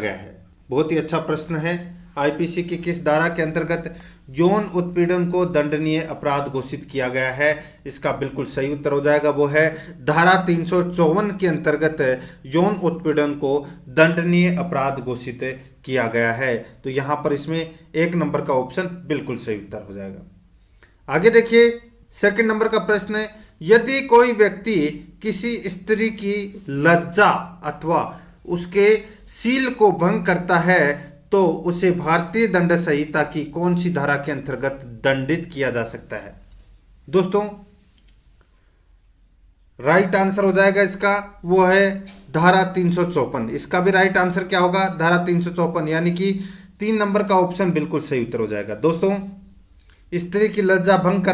गया है। बहुत ही अच्छा प्रश्न है। आईपीसी की किस धारा के अंतर्गत यौन उत्पीड़न को दंडनीय अपराध घोषित किया गया है? इसका बिल्कुल सही उत्तर हो जाएगा, वो है धारा 354 के अंतर्गत यौन उत्पीड़न को दंडनीय अपराध घोषित किया गया है। तो यहां पर इसमें एक नंबर का ऑप्शन बिल्कुल सही उत्तर हो जाएगा। आगे देखिए, सेकंड नंबर का प्रश्न है, यदि कोई व्यक्ति किसी स्त्री की लज्जा अथवा उसके शील को भंग करता है तो उसे भारतीय दंड संहिता की कौन सी धारा के अंतर्गत दंडित किया जा सकता है? दोस्तों, राइट आंसर हो जाएगा इसका, वो है धारा 354। इसका भी राइट आंसर क्या होगा? धारा 354, यानी कि 3 नंबर का ऑप्शन बिल्कुल सही उत्तर हो जाएगा। दोस्तों, स्त्री की लज्जा भंग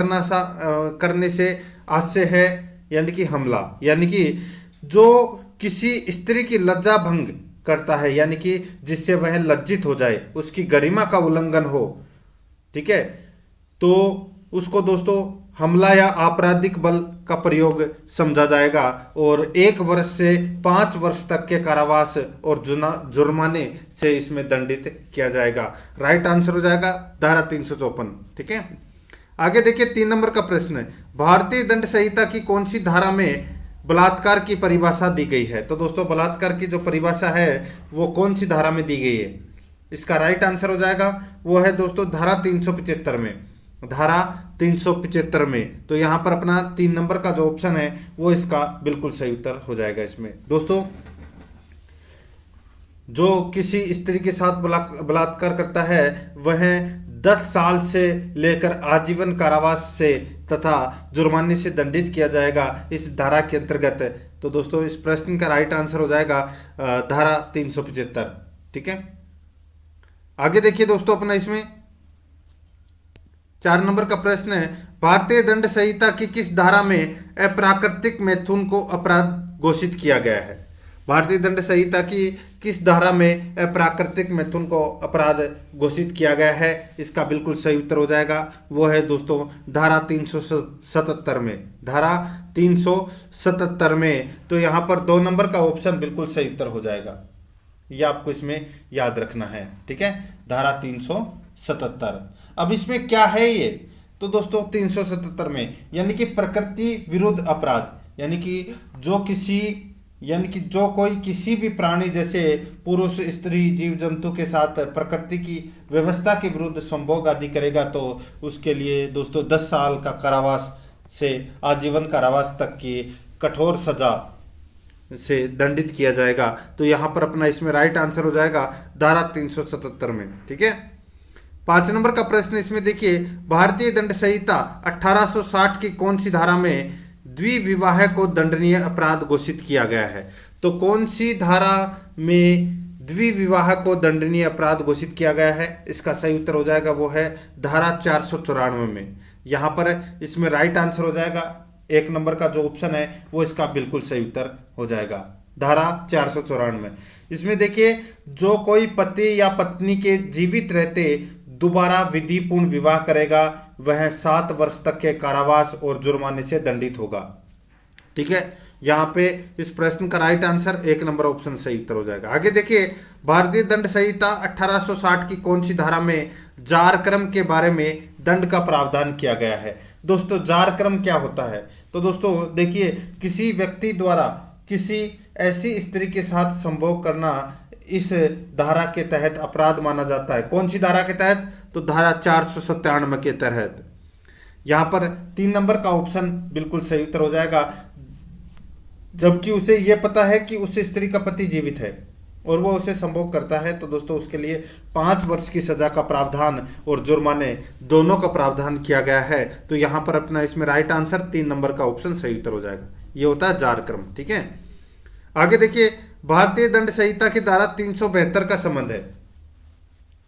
करने से आशय है, यानी कि हमला, यानी कि जो किसी स्त्री की लज्जा भंग करता है, यानी कि जिससे वह लज्जित हो जाए, उसकी गरिमा का उल्लंघन हो, ठीक है, तो उसको दोस्तों हमला या आपराधिक बल का प्रयोग समझा जाएगा और 1 वर्ष से 5 वर्ष तक के कारावास और जुर्माने से इसमें दंडित किया जाएगा। राइट आंसर हो जाएगा धारा 354। ठीक है, आगे देखिए 3 नंबर का प्रश्न है, भारतीय दंड संहिता की कौन सी धारा में बलात्कार की परिभाषा दी गई है? तो दोस्तों, बलात्कार की जो परिभाषा है वो कौन सी धारा में दी गई है? इसका राइट आंसर हो जाएगा, वो है दोस्तों धारा 375 में, धारा 375 में। तो यहां पर अपना 3 नंबर का जो ऑप्शन है वो इसका बिल्कुल सही उत्तर हो जाएगा। इसमें दोस्तों, जो किसी स्त्री के साथ बलात्कार करता है वह 10 साल से लेकर आजीवन कारावास से तथा जुर्माने से दंडित किया जाएगा इस धारा के अंतर्गत। तो दोस्तों, इस प्रश्न का राइट आंसर हो जाएगा धारा 375। ठीक है, आगे देखिए दोस्तों, अपना इसमें 4 नंबर का प्रश्न है, भारतीय दंड संहिता की किस धारा में अप्राकृतिक मैथुन को अपराध घोषित किया गया है? भारतीय दंड संहिता की किस धारा में अप्राकृतिक मैथुन को अपराध घोषित किया गया है? इसका बिल्कुल सही उत्तर हो जाएगा, वो है दोस्तों धारा 377 में, धारा 377 में। तो यहां पर 2 नंबर का ऑप्शन बिल्कुल सही उत्तर हो जाएगा, ये आपको इसमें याद रखना है। ठीक है, धारा 377। अब इसमें क्या है ये? तो दोस्तों 377 में यानी कि प्रकृति विरुद्ध अपराध, यानी कि जो कोई किसी भी प्राणी जैसे पुरुष, स्त्री, जीव जंतु के साथ प्रकृति की व्यवस्था के विरुद्ध संभोग आदि करेगा तो उसके लिए दोस्तों 10 साल का कारावास से आजीवन कारावास तक की कठोर सजा से दंडित किया जाएगा। तो यहां पर अपना इसमें राइट आंसर हो जाएगा धारा 377 में। ठीक है, 5 नंबर का प्रश्न इसमें देखिए, भारतीय दंड संहिता 1860 की कौन सी धारा में द्विविवाह को दंडनीय अपराध घोषित किया गया है? तो कौन सी धारा में द्विविवाह को दंडनीय अपराध घोषित किया गया है? इसका सही उत्तर हो जाएगा, वो है धारा 494 में। यहां पर इसमें राइट आंसर हो जाएगा, 1 नंबर का जो ऑप्शन है वो इसका बिल्कुल सही उत्तर हो जाएगा, धारा 494 में। इसमें देखिए, जो कोई पति या पत्नी के जीवित रहते दोबारा विधिपूर्ण विवाह करेगा वह 7 वर्ष तक के कारावास और जुर्माने से दंडित होगा। ठीक है, यहां पे इस प्रश्न का राइट आंसर 1 नंबर ऑप्शन सही उत्तर हो जाएगा। आगे देखिए, भारतीय दंड संहिता 1860 की कौन सी धारा में जार क्रम के बारे में दंड का प्रावधान किया गया है? दोस्तों, जार क्रम क्या होता है? तो दोस्तों देखिए, किसी व्यक्ति द्वारा किसी ऐसी स्त्री के साथ संभोग करना इस धारा के तहत अपराध माना जाता है। कौन सी धारा के तहत? तो धारा 497 के तहत। यहां पर 3 नंबर का ऑप्शन बिल्कुल सही उत्तर हो जाएगा, जबकि उसे यह पता है कि उस स्त्री का पति जीवित है और वो उसे संभोग करता है, तो दोस्तों उसके लिए 5 वर्ष की सजा का प्रावधान और जुर्माने दोनों का प्रावधान किया गया है। तो यहां पर अपना इसमें राइट आंसर 3 नंबर का ऑप्शन सही उत्तर हो जाएगा, ये होता है जार क्रम। ठीक है, आगे देखिए, भारतीय दंड संहिता की धारा 372 का संबंध है।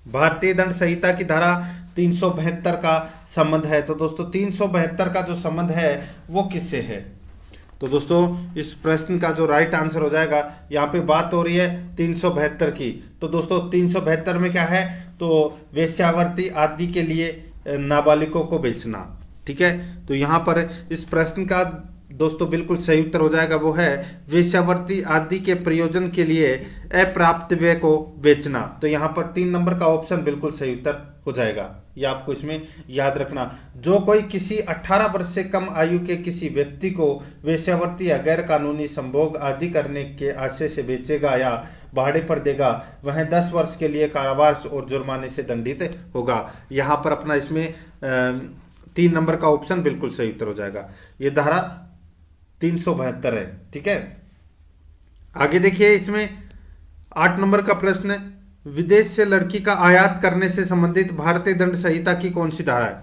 भारतीय दंड संहिता की धारा 372 का संबंध है। तो दोस्तों 372 का जो संबंध है वो किससे है? तो दोस्तों इस प्रश्न का जो राइट आंसर हो जाएगा, यहाँ पे बात हो रही है 372 की। तो दोस्तों 372 में क्या है? तो वेश्यावृत्ति आदि के लिए नाबालिगों को बेचना। ठीक है, तो यहाँ पर इस प्रश्न का दोस्तों बिल्कुल सही उत्तर हो जाएगा, वो है वेश्यावृत्ति आदि के प्रयोजन के लिए अप्राप्त व्यय को बेचना। तो यहाँ पर 3 नंबर का ऑप्शन बिल्कुल सही उत्तर हो जाएगा। ये आपको इसमें याद रखना। जो कोई किसी 18 वर्ष से कम आयु के किसी व्यक्ति को वेश्यावृत्ति या गैर कानूनी संभोग आदि करने के आशय से बेचेगा या भाड़े पर देगा, वह 10 वर्ष के लिए कारावास और जुर्माने से दंडित होगा। यहाँ पर अपना इसमें 3 नंबर का ऑप्शन बिल्कुल सही उत्तर हो जाएगा। ये धारा 372 है। ठीक है, आगे देखिए इसमें 8 नंबर का प्रश्न, विदेश से लड़की का आयात करने से संबंधित भारतीय दंड संहिता की कौन सी धारा है?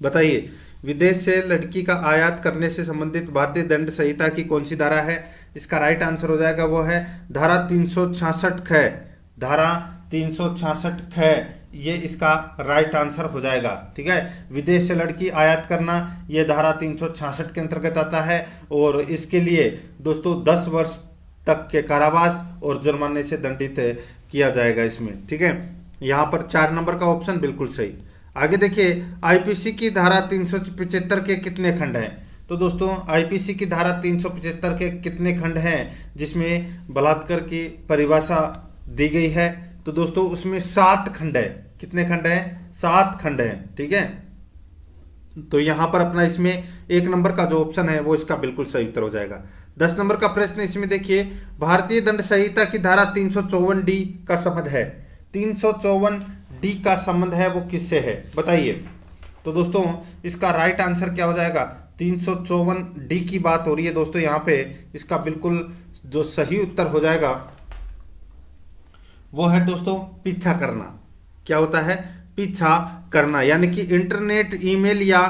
बताइए, विदेश से लड़की का आयात करने से संबंधित भारतीय दंड संहिता की कौन सी धारा है? इसका राइट आंसर हो जाएगा वो है धारा 366 ख। धारा 366 ख ये इसका राइट आंसर हो जाएगा। ठीक है, विदेश से लड़की आयात करना ये धारा 366 के अंतर्गत आता है और इसके लिए दोस्तों 10 वर्ष तक के कारावास और जुर्माने से दंडित किया जाएगा इसमें। ठीक है, यहाँ पर 4 नंबर का ऑप्शन बिल्कुल सही। आगे देखिए, आईपीसी की धारा 375 के कितने खंड हैं? तो दोस्तों आईपीसी की धारा 375 के कितने खंड हैं जिसमें बलात्कार की परिभाषा दी गई है? तो दोस्तों उसमें 7 खंड है। कितने खंड हैं? 7 खंड हैं। ठीक है, तो यहां पर अपना इसमें 1 नंबर का जो ऑप्शन है वो इसका बिल्कुल सही उत्तर हो जाएगा। 10 नंबर का प्रश्न इसमें देखिए, भारतीय दंड संहिता की धारा 354D का संबंध है। 354D का संबंध है वो किससे है? बताइए। तो दोस्तों इसका राइट आंसर क्या हो जाएगा? 354D की बात हो रही है दोस्तों यहाँ पे। इसका बिल्कुल जो सही उत्तर हो जाएगा वो है दोस्तों पीछा करना। क्या होता है? पीछा करना, यानी कि इंटरनेट, ईमेल या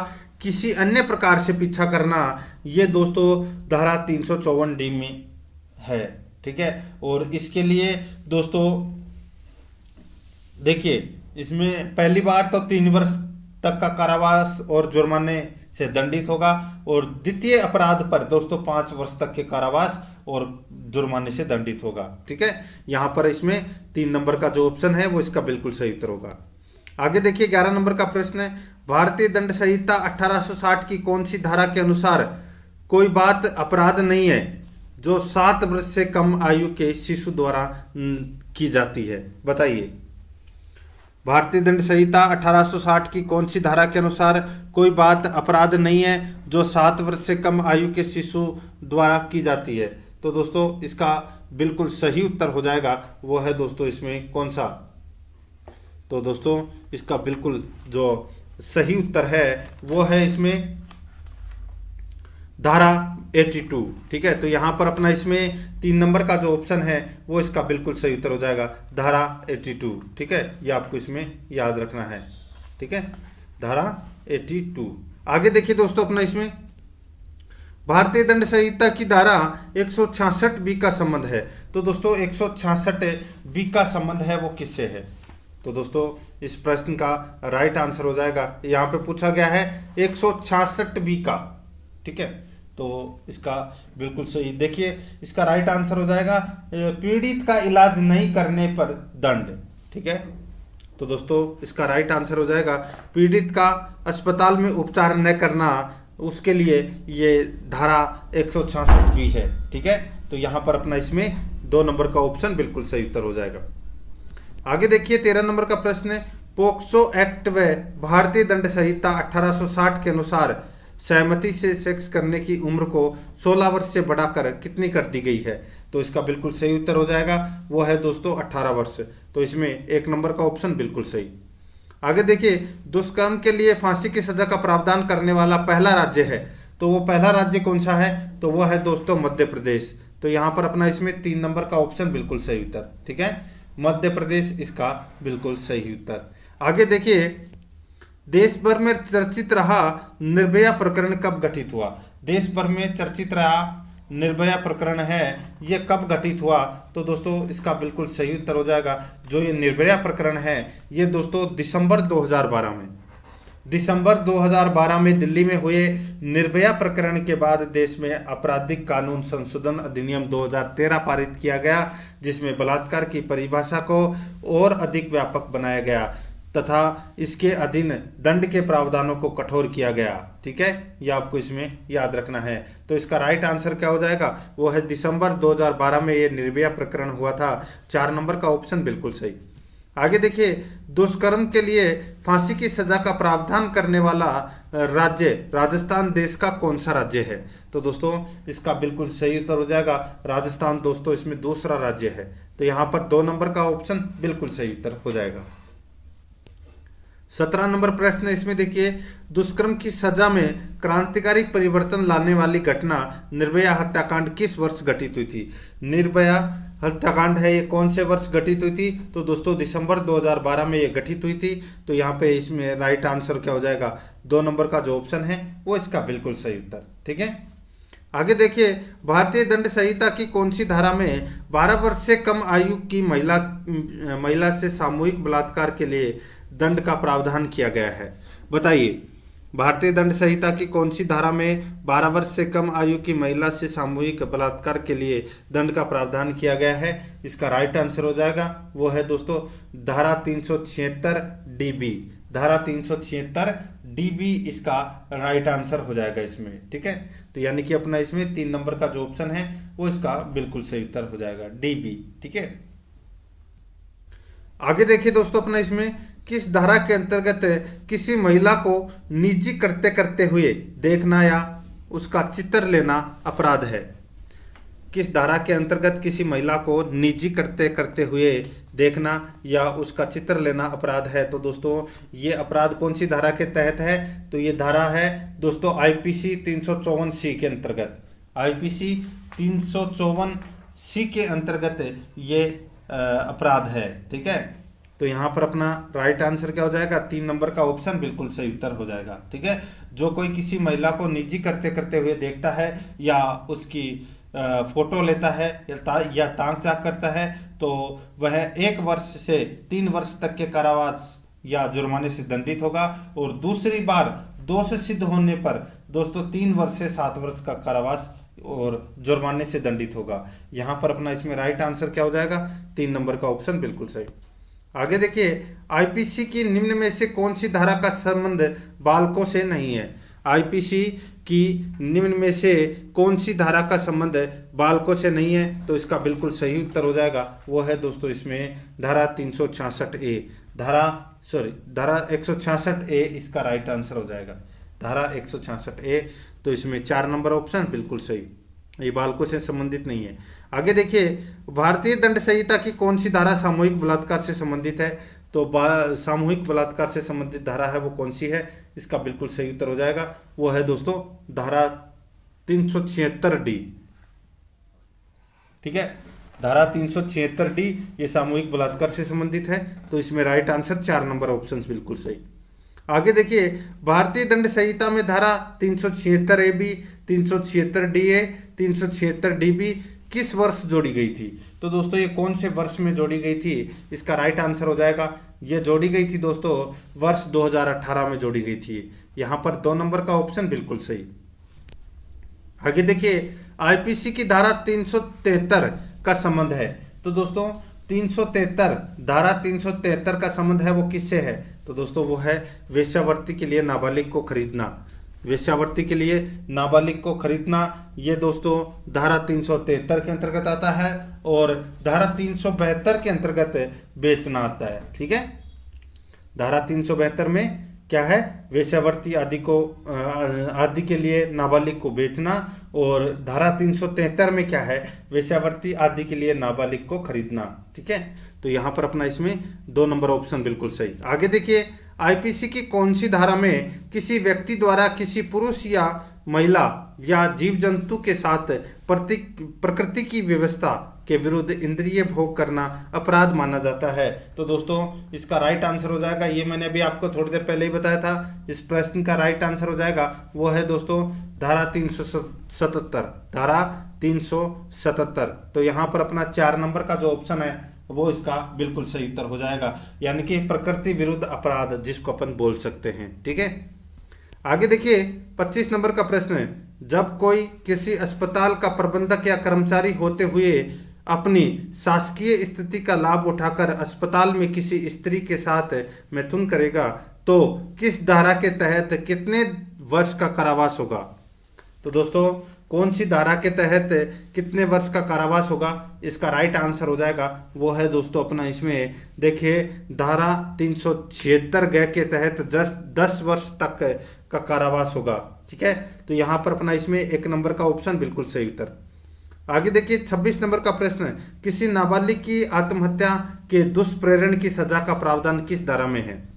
किसी अन्य प्रकार से पीछा करना, ये दोस्तों धारा 354D में है। ठीक है, और इसके लिए दोस्तों देखिए, इसमें पहली बार तो 3 वर्ष तक का कारावास और जुर्माने से दंडित होगा और द्वितीय अपराध पर दोस्तों 5 वर्ष तक के कारावास और जुर्माने से दंडित होगा। ठीक है, यहां पर इसमें 3 नंबर का जो ऑप्शन है वो इसका बिल्कुल सही उत्तर होगा। आगे देखिए 11 नंबर का प्रश्न है, भारतीय दंड संहिता 1860 की कौन सी धारा के अनुसार कोई बात अपराध नहीं है जो 7 वर्ष से कम आयु के शिशु द्वारा की जाती है? बताइए, भारतीय दंड संहिता 1860 की कौन सी धारा के अनुसार कोई बात अपराध नहीं है जो 7 वर्ष से कम आयु के शिशु द्वारा की जाती है? तो दोस्तों इसका बिल्कुल सही उत्तर हो जाएगा वो है दोस्तों इसमें कौन सा? तो दोस्तों इसका बिल्कुल जो सही उत्तर है वो है इसमें धारा 82। ठीक है, तो यहां पर अपना इसमें 3 नंबर का जो ऑप्शन है वो इसका बिल्कुल सही उत्तर हो जाएगा धारा 82। ठीक है, ये आपको इसमें याद रखना है। ठीक है, धारा 82। आगे देखिए दोस्तों अपना इसमें भारतीय दंड संहिता की धारा 166B का संबंध है। तो दोस्तों 166B का संबंध है वो किससे है? तो दोस्तों इस प्रश्न का राइट आंसर हो जाएगा, यहाँ पे पूछा गया है 166B का। ठीक है, तो इसका बिल्कुल सही देखिए, इसका राइट आंसर हो जाएगा पीड़ित का इलाज नहीं करने पर दंड। ठीक है, तो दोस्तों इसका राइट आंसर हो जाएगा पीड़ित का अस्पताल में उपचार न करना, उसके लिए ये धारा 166B है। ठीक है, तो यहां पर अपना इसमें 2 नंबर का ऑप्शन बिल्कुल सही उत्तर हो जाएगा। आगे देखिए 13 नंबर का प्रश्न है, पोक्सो एक्ट व भारतीय दंड संहिता 1860 के अनुसार सहमति से सेक्स करने की उम्र को 16 वर्ष से बढ़ाकर कितनी कर दी गई है? तो इसका बिल्कुल सही उत्तर हो जाएगा वो है दोस्तों 18 वर्ष। तो इसमें 1 नंबर का ऑप्शन बिल्कुल सही। आगे देखिए, दुष्कर्म के लिए फांसी की सजा का प्रावधान करने वाला पहला राज्य है, तो वो पहला राज्य कौन सा है? तो वो है दोस्तों मध्य प्रदेश। तो यहाँ पर अपना इसमें 3 नंबर का ऑप्शन बिल्कुल सही उत्तर। ठीक है, मध्य प्रदेश इसका बिल्कुल सही उत्तर। आगे देखिए, देश भर में चर्चित रहा निर्भया प्रकरण कब घटित हुआ? देश भर में चर्चित रहा निर्भया प्रकरण है ये कब घटित हुआ? तो दोस्तों इसका बिल्कुल सही उत्तर हो जाएगा, जो ये निर्भया प्रकरण है ये दोस्तों दिसंबर 2012 में, दिसंबर 2012 में दिल्ली में हुए निर्भया प्रकरण के बाद देश में आपराधिक कानून संशोधन अधिनियम 2013 पारित किया गया, जिसमें बलात्कार की परिभाषा को और अधिक व्यापक बनाया गया। तथा इसके अधीन दंड के प्रावधानों को कठोर किया गया। ठीक है, ये आपको इसमें याद रखना है। तो इसका राइट आंसर क्या हो जाएगा, वो है दिसंबर 2012 में ये निर्भया प्रकरण हुआ था। 4 नंबर का ऑप्शन बिल्कुल सही। आगे देखिए, दुष्कर्म के लिए फांसी की सजा का प्रावधान करने वाला राज्य राजस्थान देश का कौन सा राज्य है। तो दोस्तों इसका बिल्कुल सही उत्तर हो जाएगा राजस्थान। दोस्तों इसमें दूसरा राज्य है, तो यहाँ पर 2 नंबर का ऑप्शन बिल्कुल सही उत्तर हो जाएगा। 17 नंबर प्रश्न इसमें देखिए, दुष्कर्म की सजा में क्रांतिकारी परिवर्तन लाने वाली घटना निर्भया हत्याकांड किस वर्ष घटित हुई थी। निर्भया हत्याकांड है, ये कौन से वर्ष घटित हुई थी। तो दोस्तों दिसंबर 2012 में ये घटित हुई थी। तो यहाँ पे इसमें राइट आंसर क्या हो जाएगा, 2 नंबर का जो ऑप्शन है वो इसका बिल्कुल सही उत्तर। ठीक है, आगे देखिए, भारतीय दंड संहिता की कौन सी धारा में 12 वर्ष से कम आयु की महिला से सामूहिक बलात्कार के लिए दंड का प्रावधान किया गया है। बताइए, भारतीय दंड संहिता की कौन सी धारा में 12 वर्ष से कम आयु की महिला से सामूहिक बलात्कार के लिए दंड का प्रावधान किया गया है। इसका राइट आंसर हो जाएगा, वो है दोस्तों धारा 376 DB। धारा 376 DB इसका राइट आंसर हो जाएगा इसमें। ठीक है, तो यानी कि अपना इसमें 3 नंबर का जो ऑप्शन है वो इसका बिल्कुल सही उत्तर हो जाएगा, DB। ठीक है, आगे देखिए दोस्तों, अपना इसमें किस धारा के अंतर्गत किसी महिला को निजी करते करते हुए देखना या उसका चित्र लेना अपराध है। किस धारा के अंतर्गत किसी महिला को निजी करते करते हुए देखना या उसका चित्र लेना अपराध है। तो दोस्तों ये अपराध कौन सी धारा के तहत है, तो ये धारा है दोस्तों IPC 354C के अंतर्गत। IPC 354C के अंतर्गत ये अपराध है। ठीक है, तो यहाँ पर अपना राइट आंसर क्या हो जाएगा, 3 नंबर का ऑप्शन बिल्कुल सही उत्तर हो जाएगा। ठीक है, जो कोई किसी महिला को निजी करते करते हुए देखता है या उसकी फोटो लेता है या ताक झांक करता है, तो वह 1 वर्ष से 3 वर्ष तक के कारावास या जुर्माने से दंडित होगा, और दूसरी बार दोष सिद्ध होने पर दोस्तों 3 वर्ष से 7 वर्ष का कारावास और जुर्माने से दंडित होगा। यहाँ पर अपना इसमें राइट आंसर क्या हो जाएगा, 3 नंबर का ऑप्शन बिल्कुल सही। आगे देखिए, IPC की निम्न में से कौन सी धारा का संबंध बालकों से नहीं है। IPC की निम्न में से कौन सी धारा का संबंध बालकों से नहीं है, तो इसका बिल्कुल सही उत्तर हो जाएगा, वो है दोस्तों इसमें धारा 366A। धारा 166A इसका राइट आंसर हो जाएगा, धारा 166A। तो इसमें 4 नंबर ऑप्शन बिल्कुल सही, ये बालकों से संबंधित नहीं है। आगे देखिए, भारतीय दंड संहिता की कौन सी धारा सामूहिक बलात्कार से संबंधित है। तो सामूहिक बलात्कार से संबंधित धारा है वो कौन सी है, इसका बिल्कुल सही उत्तर हो जाएगा, वो है दोस्तों धारा 376D। ठीक है, धारा 376D ये सामूहिक बलात्कार से संबंधित है। तो इसमें राइट आंसर 4 नंबर ऑप्शन बिल्कुल सही। आगे देखिए, भारतीय दंड संहिता में धारा 376AB, 376DA, 376DB किस वर्ष जोड़ी गई थी। तो दोस्तों ये कौन से वर्ष में जोड़ी गई थी, इसका राइट आंसर हो जाएगा, ये जोड़ी गई थी दोस्तों वर्ष 2018 में जोड़ी गई थी। यहाँ पर 2 नंबर का ऑप्शन बिल्कुल सही। आगे देखिए, IPC की धारा 373 का संबंध है। तो दोस्तों 373 धारा 373 का संबंध है वो किससे है, तो दोस्तों वो है वेश्यावृत्ति के लिए नाबालिग को खरीदना। वेश्यावृत्ति के लिए नाबालिग को खरीदना ये दोस्तों धारा 373 के अंतर्गत आता है, और धारा 372 के अंतर्गत बेचना आता है। ठीक है, धारा 372 में क्या है, वेश्यावृत्ति आदि के लिए नाबालिग को बेचना, और धारा 373 में क्या है, वेश्यावृत्ति आदि के लिए नाबालिग को खरीदना। ठीक है, तो यहाँ पर अपना इसमें 2 नंबर ऑप्शन बिल्कुल सही। आगे देखिए, IPC की कौन सी धारा में किसी व्यक्ति द्वारा किसी पुरुष या महिला या जीव जंतु के साथ प्रकृति की व्यवस्था के विरुद्ध इंद्रिय भोग करना अपराध माना जाता है। तो दोस्तों इसका राइट आंसर हो जाएगा, ये मैंने अभी आपको थोड़ी देर पहले ही बताया था, इस प्रश्न का राइट आंसर हो जाएगा वो है दोस्तों धारा 377। धारा 377। तो यहाँ पर अपना 4 नंबर का जो ऑप्शन है वो इसका बिल्कुल सही उत्तर हो जाएगा, यानी कि प्रकृति विरुद्ध अपराध जिसको अपन बोल सकते हैं। ठीक है, आगे देखिए 25 नंबर का प्रश्न है, जब कोई किसी अस्पताल का प्रबंधक या कर्मचारी होते हुए अपनी शासकीय स्थिति का लाभ उठाकर अस्पताल में किसी स्त्री के साथ मैथुन करेगा तो किस धारा के तहत कितने वर्ष का कारावास होगा। तो दोस्तों कौन सी धारा के तहत कितने वर्ष का कारावास होगा, इसका राइट आंसर हो जाएगा वो है दोस्तों अपना इसमें देखिए धारा 376 ग के तहत 10 वर्ष तक का कारावास होगा। ठीक है, तो यहाँ पर अपना इसमें 1 नंबर का ऑप्शन बिल्कुल सही उत्तर। आगे देखिए 26 नंबर का प्रश्न, किसी नाबालिग की आत्महत्या के दुष्प्रेरण की सजा का प्रावधान किस धारा में है।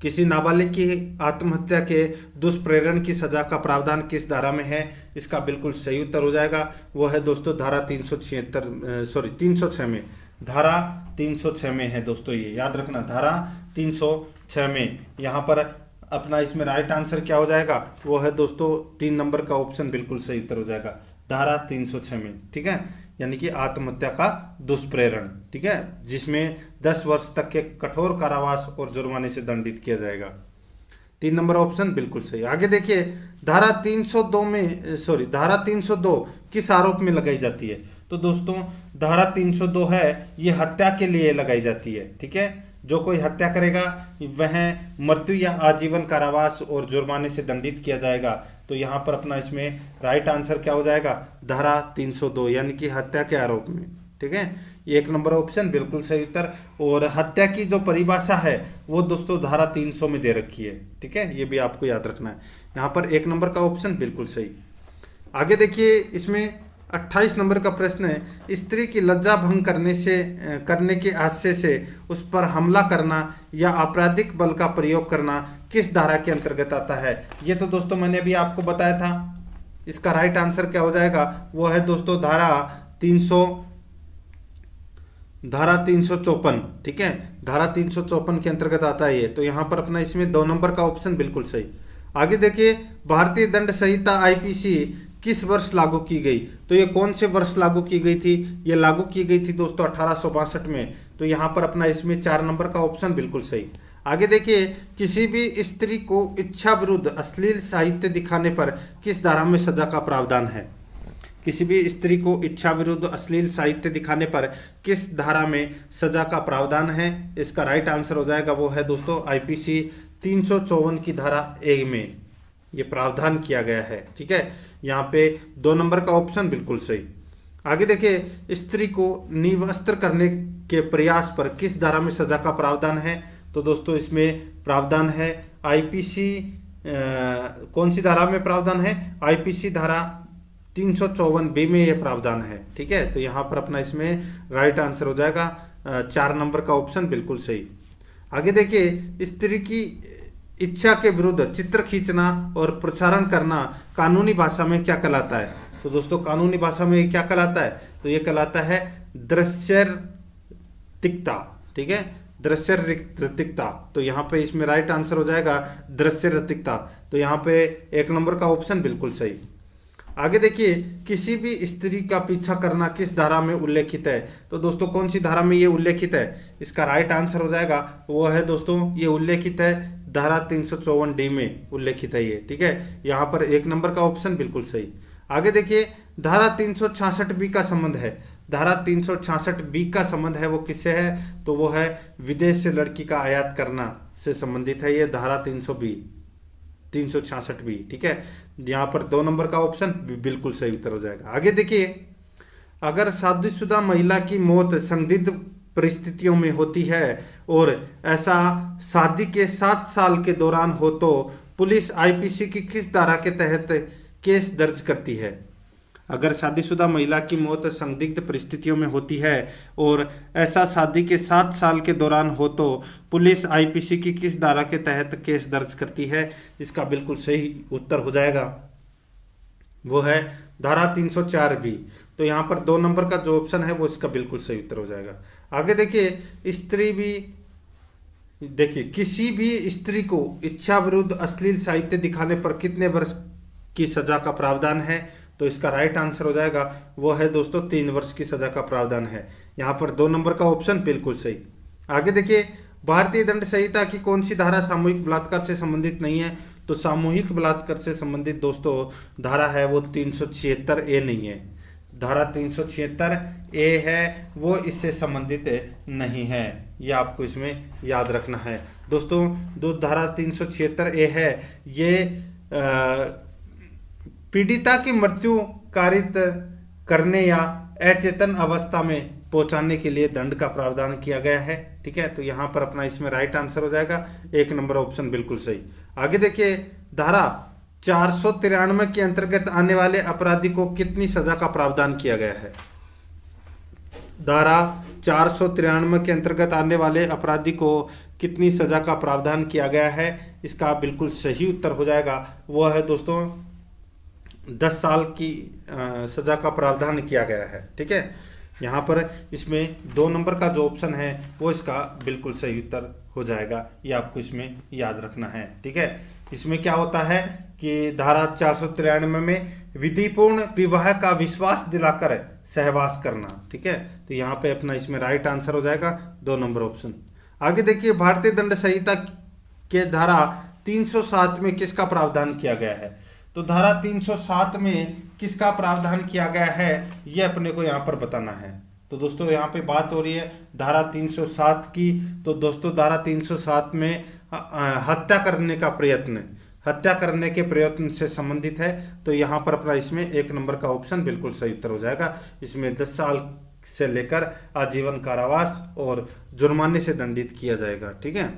किसी नाबालिग की आत्महत्या के दुष्प्रेरण की सजा का प्रावधान किस धारा में है, इसका बिल्कुल सही उत्तर हो जाएगा वो है दोस्तों धारा 306 में, धारा 306 में है दोस्तों, ये याद रखना धारा 306 में। यहाँ पर अपना इसमें राइट आंसर क्या हो जाएगा वो है दोस्तों 3 नंबर का ऑप्शन बिल्कुल सही उत्तर हो जाएगा धारा 306 में। ठीक है, यानी कि आत्महत्या का दुष्प्रेरण, ठीक है, जिसमें 10 वर्ष तक के कठोर कारावास और जुर्माने से दंडित किया जाएगा। 3 नंबर ऑप्शन बिल्कुल सही। आगे देखिए धारा 302 किस आरोप में लगाई जाती है। तो दोस्तों धारा 302 है ये हत्या के लिए लगाई जाती है। ठीक है, जो कोई हत्या करेगा वह मृत्यु या आजीवन कारावास और जुर्माने से दंडित किया जाएगा। तो यहाँ पर अपना इसमें राइट आंसर क्या हो जाएगा धारा 302 यानी कि हत्या के आरोप में। ठीक है, 1 नंबर ऑप्शन बिल्कुल सही उत्तर। और हत्या की जो परिभाषा है वो दोस्तों धारा 300 में दे रखी है। ठीक है, ये भी आपको याद रखना है। यहाँ पर 1 नंबर का ऑप्शन बिल्कुल सही। आगे देखिए इसमें 28 नंबर का प्रश्न है, स्त्री की लज्जा भंग करने के आशय से उस पर हमला करना या आपराधिक बल का प्रयोग करना किस धारा के अंतर्गत आता है। ये तो दोस्तों मैंने भी आपको बताया था, इसका राइट आंसर क्या हो जाएगा वो है दोस्तों धारा 354। ठीक है, धारा 354 के अंतर्गत आता है ये। तो यहाँ पर अपना इसमें 2 नंबर का ऑप्शन बिल्कुल सही। आगे देखिए भारतीय दंड संहिता आईपीसी किस वर्ष लागू की गई। तो ये कौन से वर्ष लागू की गई थी, ये लागू की गई थी दोस्तों 1862 में। तो यहाँ पर अपना इसमें 4 नंबर का ऑप्शन बिल्कुल सही। आगे देखिए किसी भी स्त्री को इच्छा विरुद्ध अश्लील साहित्य दिखाने पर किस धारा में सजा का प्रावधान है। किसी भी स्त्री को इच्छा विरुद्ध अश्लील साहित्य दिखाने पर किस धारा में सजा का प्रावधान है, इसका राइट आंसर हो जाएगा वो है दोस्तों आईपीसी 354 की धारा 1 में ये प्रावधान किया गया है। ठीक है, यहाँ पे 2 नंबर का ऑप्शन बिल्कुल सही। आगे देखिए स्त्री को निवस्त्र करने के प्रयास पर किस धारा में सजा का प्रावधान है। तो दोस्तों इसमें प्रावधान है आईपीसी कौन सी धारा में प्रावधान है, आईपीसी धारा 354 बी में ये प्रावधान है। ठीक है, तो यहाँ पर अपना इसमें राइट आंसर हो जाएगा 4 नंबर का ऑप्शन बिल्कुल सही। आगे देखिए स्त्री की इच्छा के विरुद्ध चित्र खींचना और प्रसारण करना कानूनी भाषा में क्या कहलाता है। तो दोस्तों कानूनी भाषा में क्या कहलाता है, तो ये कहलाता है दृश्यतिकता। ठीक है, दृश्यतिकता। तो यहाँ पे इसमें राइट आंसर हो जाएगा दृश्यतिकता। तो यहाँ पे 1 नंबर का ऑप्शन बिल्कुल सही। आगे देखिए किसी भी स्त्री का पीछा करना किस धारा में उल्लेखित है। तो दोस्तों कौन सी धारा में ये उल्लेखित है, इसका राइट आंसर हो जाएगा वो है दोस्तों ये उल्लेखित है धारा 354 डी में उल्लेखित है ये। ठीक है, यहाँ पर 1 नंबर का ऑप्शन बिल्कुल सही। आगे देखिए धारा 366 बी का संबंध है। धारा 366 बी का संबंध है वो किससे है, तो वो है विदेश से लड़की का आयात करना से संबंधित है ये धारा 366 बी। ठीक है, यहाँ पर 2 नंबर का ऑप्शन बिल्कुल सही उत्तर हो जाएगा। आगे देखिए अगर शादीशुदा महिला की मौत संदिग्ध परिस्थितियों में होती है और ऐसा शादी के 7 साल के दौरान हो तो पुलिस आईपीसी की किस धारा के तहत केस दर्ज करती है। अगर शादीशुदा महिला की मौत संदिग्ध परिस्थितियों में होती है और ऐसा शादी के 7 साल के दौरान हो तो पुलिस आईपीसी की किस धारा के तहत केस दर्ज करती है, इसका बिल्कुल सही उत्तर हो जाएगा वो है धारा 304 बी। तो यहाँ पर 2 नंबर का जो ऑप्शन है वो इसका बिल्कुल सही उत्तर हो जाएगा। आगे देखिए स्त्री भी देखिए किसी भी स्त्री को इच्छा विरुद्ध अश्लील साहित्य दिखाने पर कितने वर्ष की सजा का प्रावधान है। तो इसका राइट आंसर हो जाएगा वो है दोस्तों 3 वर्ष की सजा का प्रावधान है। यहाँ पर 2 नंबर का ऑप्शन बिल्कुल सही। आगे देखिए भारतीय दंड संहिता की कौन सी धारा सामूहिक बलात्कार से संबंधित नहीं है। तो सामूहिक बलात्कार से संबंधित दोस्तों धारा है वो 376 ए नहीं है। धारा 376 ए है वो इससे संबंधित नहीं है, ये आपको इसमें याद रखना है दोस्तों। धारा 376 ए है ये पीड़िता की मृत्यु कारित करने या अचेतन अवस्था में पहुंचाने के लिए दंड का प्रावधान किया गया है। ठीक है, तो यहाँ पर अपना इसमें राइट आंसर हो जाएगा 1 नंबर ऑप्शन बिल्कुल सही। आगे देखिए, धारा 493 के अंतर्गत आने वाले अपराधी को कितनी सजा का प्रावधान किया गया है? धारा 493 के अंतर्गत आने वाले अपराधी को कितनी सजा का प्रावधान किया गया है? इसका बिल्कुल सही उत्तर हो जाएगा वो है दोस्तों 10 साल की सजा का प्रावधान किया गया है। ठीक है, यहाँ पर इसमें 2 नंबर का जो ऑप्शन है वो इसका बिल्कुल सही उत्तर हो जाएगा, ये आपको इसमें याद रखना है। ठीक है, इसमें क्या होता है कि धारा 493 में विधिपूर्ण विवाह का विश्वास दिलाकर सहवास करना। ठीक है, तो यहाँ पे अपना इसमें राइट आंसर हो जाएगा 2 नंबर ऑप्शन। आगे देखिए, भारतीय दंड संहिता के धारा 307 में किसका प्रावधान किया गया है? तो धारा 307 में किसका प्रावधान किया गया है ये अपने को यहाँ पर बताना है। तो दोस्तों यहाँ पे बात हो रही है धारा 307 की। तो दोस्तों धारा 307 में हत्या करने का प्रयत्न, हत्या करने के प्रयत्न से संबंधित है। तो यहाँ पर अपना इसमें 1 नंबर का ऑप्शन बिल्कुल सही उत्तर हो जाएगा। इसमें 10 साल से लेकर आजीवन कारावास और जुर्माने से दंडित किया जाएगा। ठीक है,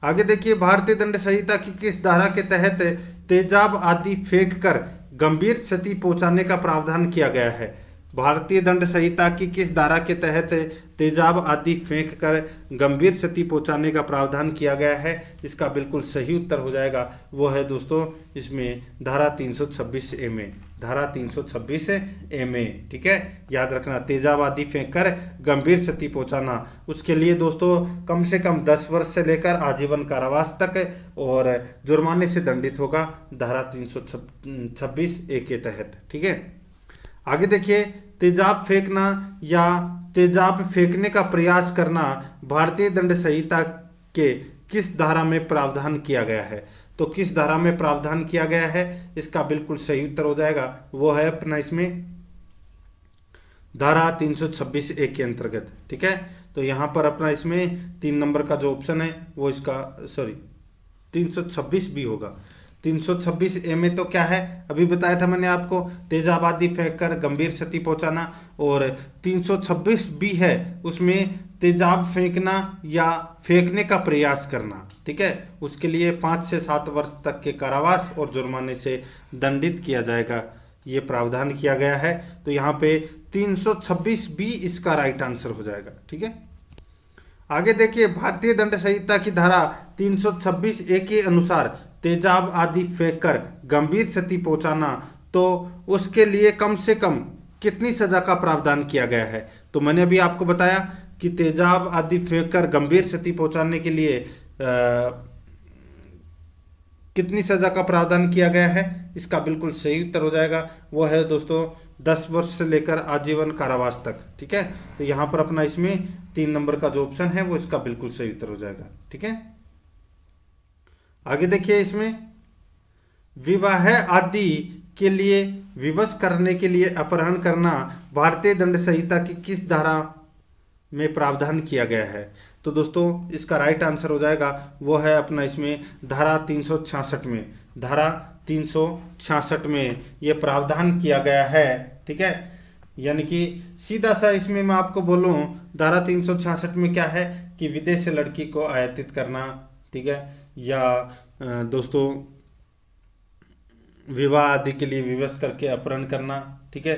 आगे देखिए, भारतीय दंड संहिता की किस धारा के तहत तेजाब आदि फेंक कर गंभीर क्षति पहुंचाने का प्रावधान किया गया है? भारतीय दंड संहिता की किस धारा के तहत तेजाब आदि फेंक कर गंभीर क्षति पहुंचाने का प्रावधान किया गया है? इसका बिल्कुल सही उत्तर हो जाएगा वो है दोस्तों इसमें धारा 326 ए में, धारा 326 ए में। ठीक है, याद रखना, तेजाब आदि फेंक कर गंभीर क्षति पहुंचाना, उसके लिए दोस्तों कम से कम 10 वर्ष से लेकर आजीवन कारावास तक और जुर्माने से दंडित होगा धारा 326 ए के तहत। ठीक है, आगे देखिए, तेजाब फेंकना या तेजाब फेंकने का प्रयास करना भारतीय दंड संहिता के किस धारा में प्रावधान किया गया है? तो किस धारा में प्रावधान किया गया है इसका बिल्कुल सही उत्तर हो जाएगा वो है अपना इसमें धारा 326 ए के अंतर्गत। ठीक है, तो यहां पर अपना इसमें 3 नंबर का जो ऑप्शन है वो इसका 326 भी होगा। 326 ए में तो क्या है, अभी बताया था मैंने आपको, तेजाब आदि फेंक कर गंभीर क्षति पहुंचाना। और 326 बी है, उसमें तेजाब फेंकना या फेंकने का प्रयास करना। ठीक है, उसके लिए 5 से 7 वर्ष तक के कारावास और जुर्माने से दंडित किया जाएगा, ये प्रावधान किया गया है। तो यहाँ पे 326 बी इसका राइट आंसर हो जाएगा। ठीक है, आगे देखिए, भारतीय दंड संहिता की धारा 326 ए के अनुसार तेजाब आदि फेंककर गंभीर क्षति पहुंचाना, तो उसके लिए कम से कम कितनी सजा का प्रावधान किया गया है? तो मैंने अभी आपको बताया कि तेजाब आदि फेंककर गंभीर क्षति पहुंचाने के लिए कितनी सजा का प्रावधान किया गया है, इसका बिल्कुल सही उत्तर हो जाएगा वो है दोस्तों 10 वर्ष से लेकर आजीवन कारावास तक। ठीक है, तो यहां पर अपना इसमें 3 नंबर का जो ऑप्शन है वो इसका बिल्कुल सही उत्तर हो जाएगा। ठीक है, आगे देखिए, इसमें विवाह आदि के लिए विवश करने के लिए अपहरण करना भारतीय दंड संहिता की किस धारा में प्रावधान किया गया है? तो दोस्तों इसका राइट आंसर हो जाएगा वो है अपना इसमें धारा 366 में, धारा 366 में ये प्रावधान किया गया है। ठीक है, यानी कि सीधा सा इसमें मैं आपको बोलूं, धारा 366 में क्या है कि विदेश से लड़की को आयातित करना, ठीक है, या दोस्तों विवाह आदि के लिए विवश करके अपहरण करना। ठीक है,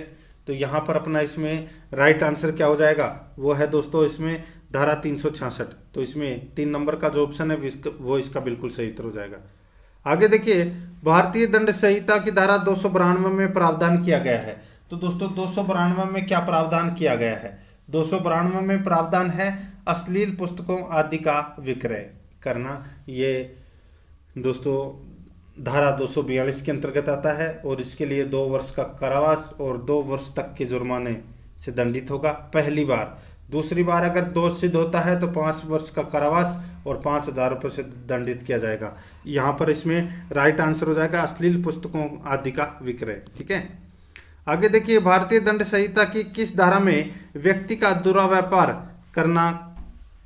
तो यहाँ पर अपना इसमें राइट आंसर क्या हो जाएगा वो है दोस्तों इसमें धारा 366। तो इसमें 3 नंबर का जो ऑप्शन है वो इसका बिल्कुल सही उत्तर हो जाएगा। आगे देखिए, भारतीय दंड संहिता की धारा 292 में प्रावधान किया गया है। तो दोस्तों 292 में क्या प्रावधान किया गया है? 292 में प्रावधान है अश्लील पुस्तकों आदि का विक्रय करना। ये दोस्तों धारा 242 के अंतर्गत आता है और इसके लिए 2 वर्ष का कारावास और 2 वर्ष तक के जुर्माने से दंडित होगा पहली बार। दूसरी बार अगर दोष सिद्ध होता है तो 5 वर्ष का कारावास और 5,000 रुपये से दंडित किया जाएगा। यहाँ पर इसमें राइट आंसर हो जाएगा अश्लील पुस्तकों आदि का विक्रय। ठीक है, आगे देखिए, भारतीय दंड संहिता की किस धारा में व्यक्ति का दुर्व्यापार करना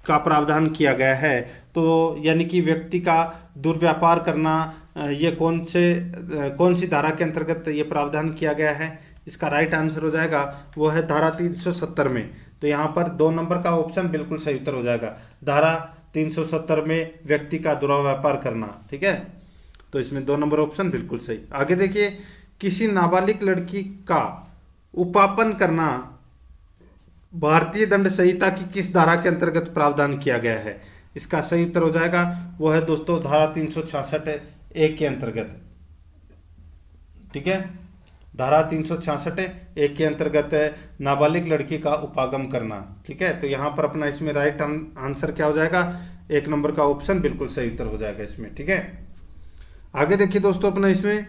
का प्रावधान किया गया है? तो यानी कि व्यक्ति का दुर्व्यापार करना, ये कौन सी धारा के अंतर्गत ये प्रावधान किया गया है? इसका राइट आंसर हो जाएगा वो है धारा 370 में। तो यहाँ पर 2 नंबर का ऑप्शन बिल्कुल सही उत्तर हो जाएगा, धारा 370 में व्यक्ति का दुर्व्यापार करना। ठीक है, तो इसमें 2 नंबर ऑप्शन बिल्कुल सही। आगे देखिए, किसी नाबालिग लड़की का उपापन करना भारतीय दंड संहिता की किस धारा के अंतर्गत प्रावधान किया गया है? इसका सही उत्तर हो जाएगा वो है दोस्तों धारा 366(1) के अंतर्गत। ठीक है, धारा 366(1) के अंतर्गत नाबालिग लड़की का उपागम करना। ठीक है, तो यहाँ पर अपना इसमें राइट आंसर क्या हो जाएगा? 1 नंबर का ऑप्शन बिल्कुल सही उत्तर हो जाएगा इसमें। ठीक है, आगे देखिए दोस्तों, अपना इसमें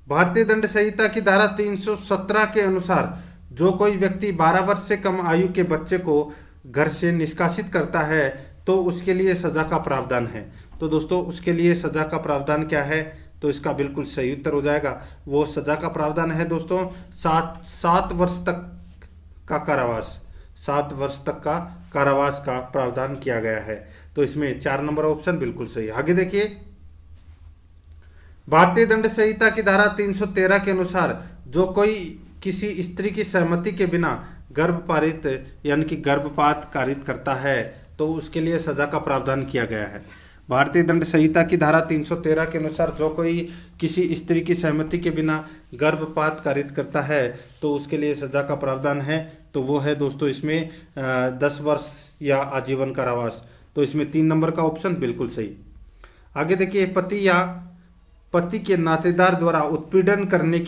भारतीय दंड संहिता की धारा 317 के अनुसार जो कोई व्यक्ति 12 वर्ष से कम आयु के बच्चे को घर से निष्कासित करता है तो उसके लिए सजा का प्रावधान है। तो दोस्तों उसके लिए सजा का प्रावधान क्या है? तो इसका बिल्कुल सही उत्तर हो जाएगा वो सजा का प्रावधान है दोस्तों 7 वर्ष तक का कारावास। 7 वर्ष तक का कारावास का प्रावधान किया गया है। तो इसमें 4 नंबर ऑप्शन बिल्कुल सही। आगे देखिए, भारतीय दंड संहिता की धारा 313 के अनुसार जो कोई किसी स्त्री की सहमति के बिना गर्भपात यानी कि गर्भपात कारित करता है तो उसके लिए सजा का प्रावधान किया गया है। भारतीय दंड संहिता की धारा 313 के अनुसार जो कोई किसी स्त्री की सहमति के बिना गर्भपात कारित करता है तो उसके लिए सजा का प्रावधान है। तो वो है दोस्तों इसमें 10 वर्ष या आजीवन कारावास। तो इसमें 3 नंबर का ऑप्शन बिल्कुल सही। आगे देखिए, पति या पति के नातेदार द्वारा उत्पीड़न करने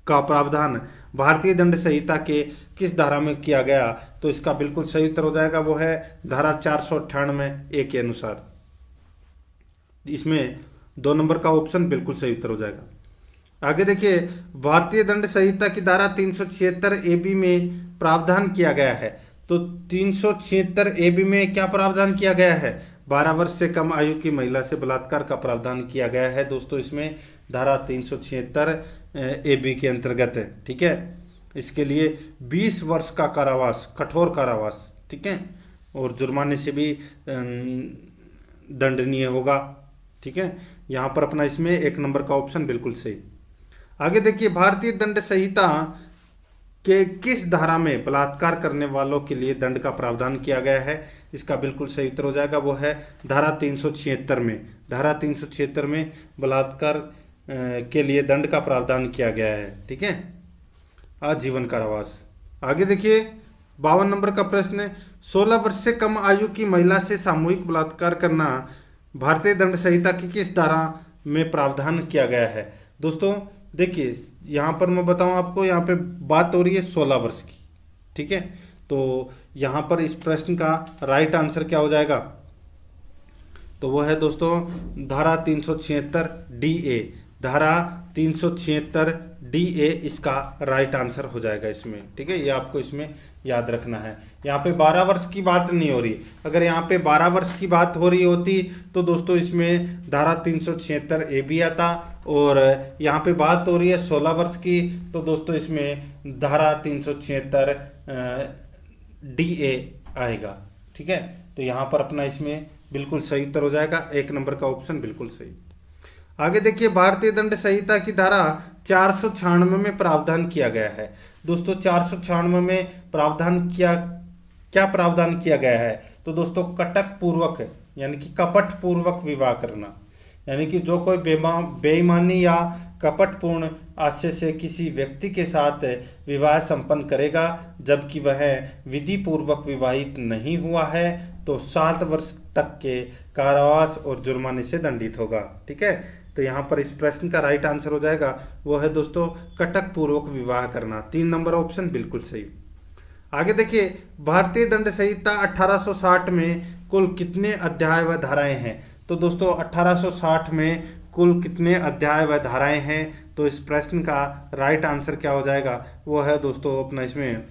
का प्रावधान भारतीय दंड संहिता के किस धारा में किया गया? तो इसका बिल्कुल सही उत्तर हो जाएगा वो है धारा 498(a) के अनुसार। इसमें 2 नंबर का ऑप्शन बिल्कुल सही उत्तर हो जाएगा। आगे देखिए, भारतीय दंड संहिता की धारा 376(ab) में प्रावधान किया गया है। तो 376(ab) में क्या प्रावधान किया गया है? 12 वर्ष से कम आयु की महिला से बलात्कार का प्रावधान किया गया है दोस्तों इसमें धारा 376(ab) के अंतर्गत है। ठीक है, इसके लिए 20 वर्ष का कारावास, कठोर कारावास, ठीक है, और जुर्माने से भी दंडनीय होगा। ठीक है, यहाँ पर अपना इसमें 1 नंबर का ऑप्शन बिल्कुल सही। आगे देखिए, भारतीय दंड संहिता के किस धारा में बलात्कार करने वालों के लिए दंड का प्रावधान किया गया है? इसका बिल्कुल सही उत्तर हो जाएगा वो है धारा 376 में। धारा 376 में बलात्कार के लिए दंड का प्रावधान किया गया है। ठीक है, आजीवन कारावास। आगे देखिए, 52 नंबर का प्रश्न है, 16 वर्ष से कम आयु की महिला से सामूहिक बलात्कार करना भारतीय दंड संहिता की किस धारा में प्रावधान किया गया है? दोस्तों देखिए, यहाँ पर मैं बताऊँ आपको, यहाँ पे बात हो रही है 16 वर्ष की। ठीक है, तो यहाँ पर इस प्रश्न का राइट आंसर क्या हो जाएगा? तो वो है दोस्तों धारा 376(a). धारा 376(a) इसका राइट आंसर हो जाएगा इसमें। ठीक है, ये आपको इसमें याद रखना है। यहाँ पे 12 वर्ष की बात नहीं हो रही। अगर यहाँ पे 12 वर्ष की बात हो रही होती तो दोस्तों इसमें धारा 376(a) भी आता, और यहाँ पे बात हो रही है 16 वर्ष की तो दोस्तों इसमें धारा 376(d)(a) आएगा। ठीक है, तो यहाँ पर अपना इसमें बिल्कुल सही उत्तर हो जाएगा 1 नंबर का ऑप्शन बिल्कुल सही। आगे देखिए, भारतीय दंड संहिता की धारा 496 में प्रावधान किया गया है। दोस्तों 496 में क्या प्रावधान किया गया है? तो दोस्तों कटक पूर्वक यानी कि कपट पूर्वक विवाह करना, यानी कि जो कोई बेईमानी या कपटपूर्ण आशय से किसी व्यक्ति के साथ विवाह संपन्न करेगा जबकि वह विधि पूर्वक विवाहित नहीं हुआ है तो 7 वर्ष तक के कारावास और जुर्माने से दंडित होगा। ठीक है, तो यहाँ पर इस प्रश्न का राइट आंसर हो जाएगा वो है दोस्तों कटक पूर्वक विवाह करना। 3 नंबर ऑप्शन बिल्कुल सही। आगे देखिए, भारतीय दंड संहिता 1860 में कुल कितने अध्याय व धाराएं हैं? तो दोस्तों 1860 में कुल कितने अध्याय व धाराएं हैं? तो इस प्रश्न का राइट आंसर क्या हो जाएगा? वो है दोस्तों अपना इसमें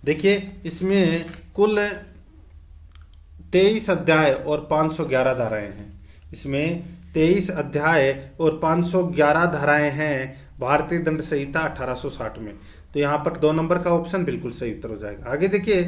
देखिए, इसमें कुल 23 अध्याय और 511 धाराएं हैं। इसमें 23 अध्याय और 511 धाराएं हैं भारतीय दंड संहिता 1860 में। तो यहाँ पर 2 नंबर का ऑप्शन बिल्कुल सही उत्तर हो जाएगा। आगे देखिए,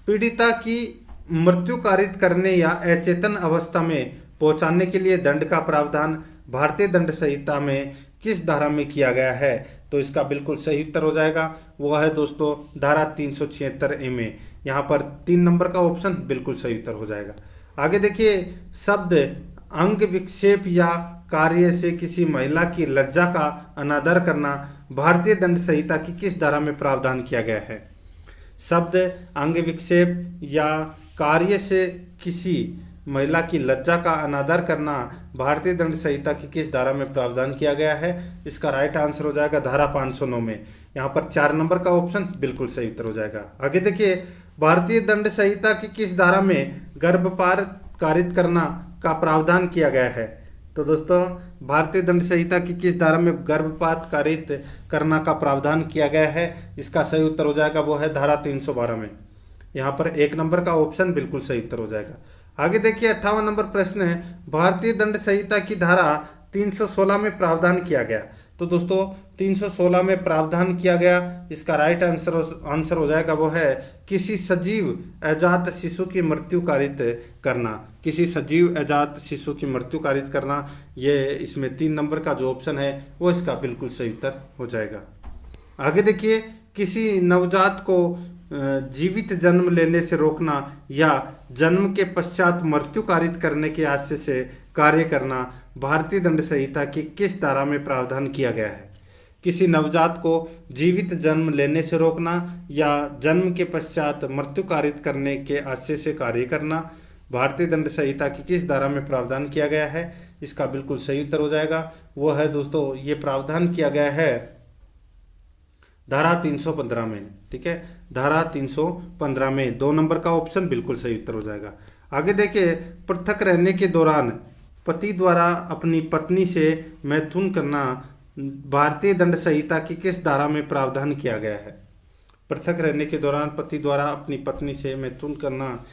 पीड़िता की मृत्यु कारित करने या अचेतन अवस्था में पहुंचाने के लिए दंड का प्रावधान भारतीय दंड संहिता में किस धारा में किया गया है? तो इसका बिल्कुल सही उत्तर हो जाएगा, वो है दोस्तों धारा 376 में। यहाँ पर 3 नंबर का ऑप्शन बिल्कुल सही उत्तर हो जाएगा। आगे देखिए, शब्द अंग विक्षेप या कार्य से किसी महिला की लज्जा का अनादर करना भारतीय दंड संहिता की किस धारा में प्रावधान किया गया है? शब्द अंग विक्षेप या कार्य से किसी महिला की लज्जा का अनादर करना भारतीय दंड संहिता की किस धारा में प्रावधान किया गया है? इसका राइट आंसर हो जाएगा धारा 509 में। यहाँ पर 4 नंबर का ऑप्शन बिल्कुल सही उत्तर हो जाएगा। आगे देखिए, भारतीय दंड संहिता की किस धारा में गर्भपात कारित करना का प्रावधान किया गया है? तो दोस्तों, भारतीय दंड संहिता की किस धारा में गर्भपात कारित करना का प्रावधान किया गया है? इसका सही उत्तर हो जाएगा, वो है धारा 312 में। यहाँ पर 1 नंबर का ऑप्शन बिल्कुल सही उत्तर हो जाएगा। आगे देखिए, 58 नंबर प्रश्न है, भारतीय दंड संहिता की धारा 316 में प्रावधान किया गया। तो दोस्तों 316 में प्रावधान किया गया, इसका राइट आंसर हो जाएगा, वो है किसी सजीव अजात शिशु की मृत्यु कारित करना। किसी सजीव अजात शिशु की मृत्यु कारित करना, ये इसमें 3 नंबर का जो ऑप्शन है वो इसका बिल्कुल सही उत्तर हो जाएगा। आगे देखिए, किसी नवजात को जीवित जन्म लेने से रोकना या जन्म के पश्चात मृत्यु कारित करने के आशय से कार्य करना भारतीय दंड संहिता की किस धारा में प्रावधान किया गया है? किसी नवजात को जीवित जन्म लेने से रोकना या जन्म के पश्चात मृत्यु कारित करने के आशय से कार्य करना भारतीय दंड संहिता की किस धारा में प्रावधान किया गया है? इसका बिल्कुल सही उत्तर हो जाएगा, वो है दोस्तों, ये प्रावधान किया गया है धारा 315 में। ठीक है, धारा 315 में 2 नंबर का ऑप्शन बिल्कुल सही उत्तर हो जाएगा। आगे देखिए, पृथक रहने के दौरान पति द्वारा अपनी पत्नी से मैथुन करना भारतीय दंड संहिता की किस धारा में प्रावधान किया गया है? पृथक रहने के दौरान पति द्वारा अपनी पत्नी से मैथुन करना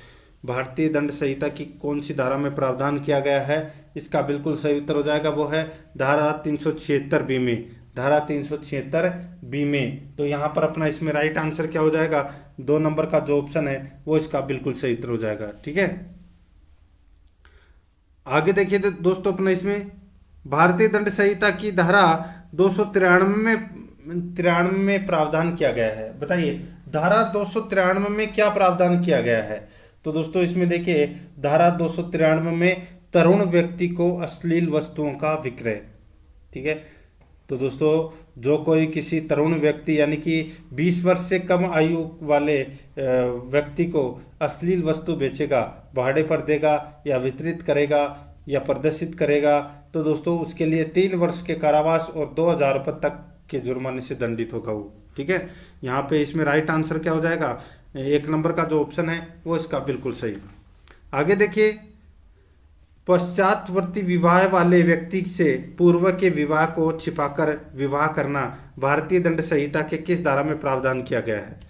भारतीय दंड संहिता की कौन सी धारा में प्रावधान किया गया है? इसका बिल्कुल सही उत्तर हो जाएगा, वो है धारा 376 बी में। धारा 376 बी में। तो यहाँ पर अपना इसमें राइट आंसर क्या हो जाएगा? 2 नंबर का जो ऑप्शन है वो इसका बिल्कुल सही उत्तर हो जाएगा। ठीक है, आगे देखिए दोस्तों, अपना इसमें भारतीय दंड संहिता की धारा 293 में प्रावधान किया गया है। बताइए, धारा 293 में क्या प्रावधान किया गया है? तो दोस्तों इसमें देखिए, धारा 293 में तरुण व्यक्ति को अश्लील वस्तुओं का विक्रय। ठीक है, तो दोस्तों जो कोई किसी तरुण व्यक्ति यानी कि 20 वर्ष से कम आयु वाले व्यक्ति को अश्लील वस्तु बेचेगा, भाड़े पर देगा या वितरित करेगा या प्रदर्शित करेगा, तो दोस्तों उसके लिए 3 वर्ष के कारावास और 2000 रुपये तक के जुर्माने से दंडित होगा वो। ठीक है, यहाँ पे इसमें राइट आंसर क्या हो जाएगा? 1 नंबर का जो ऑप्शन है वो इसका बिल्कुल सही। आगे देखिए, पश्चातवर्ती विवाह वाले व्यक्ति से पूर्व के विवाह को छिपाकर विवाह करना भारतीय दंड संहिता के किस धारा में प्रावधान किया गया है?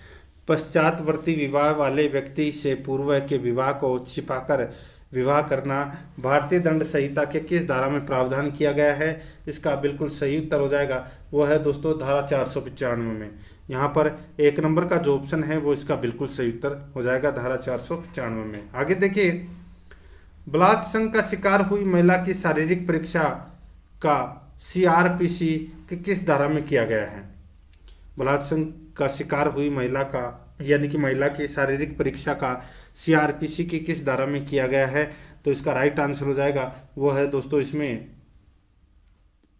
पश्चातवर्ती विवाह वाले व्यक्ति से पूर्व के विवाह को छिपाकर विवाह करना भारतीय दंड संहिता के किस धारा में प्रावधान किया गया है? इसका बिल्कुल सही उत्तर हो जाएगा, वो है दोस्तों धारा 495 में। यहाँ पर 1 नंबर का जो ऑप्शन है वो इसका बिल्कुल सही उत्तर हो जाएगा, धारा 495 में। आगे देखिए, बलात्संग का शिकार हुई महिला की शारीरिक परीक्षा का CRPC के किस धारा में किया गया है? बलात्संग का शिकार हुई महिला का यानी कि महिला की शारीरिक परीक्षा का CRPC की किस धारा में किया गया है? तो इसका राइट आंसर हो जाएगा, वो है दोस्तों इसमें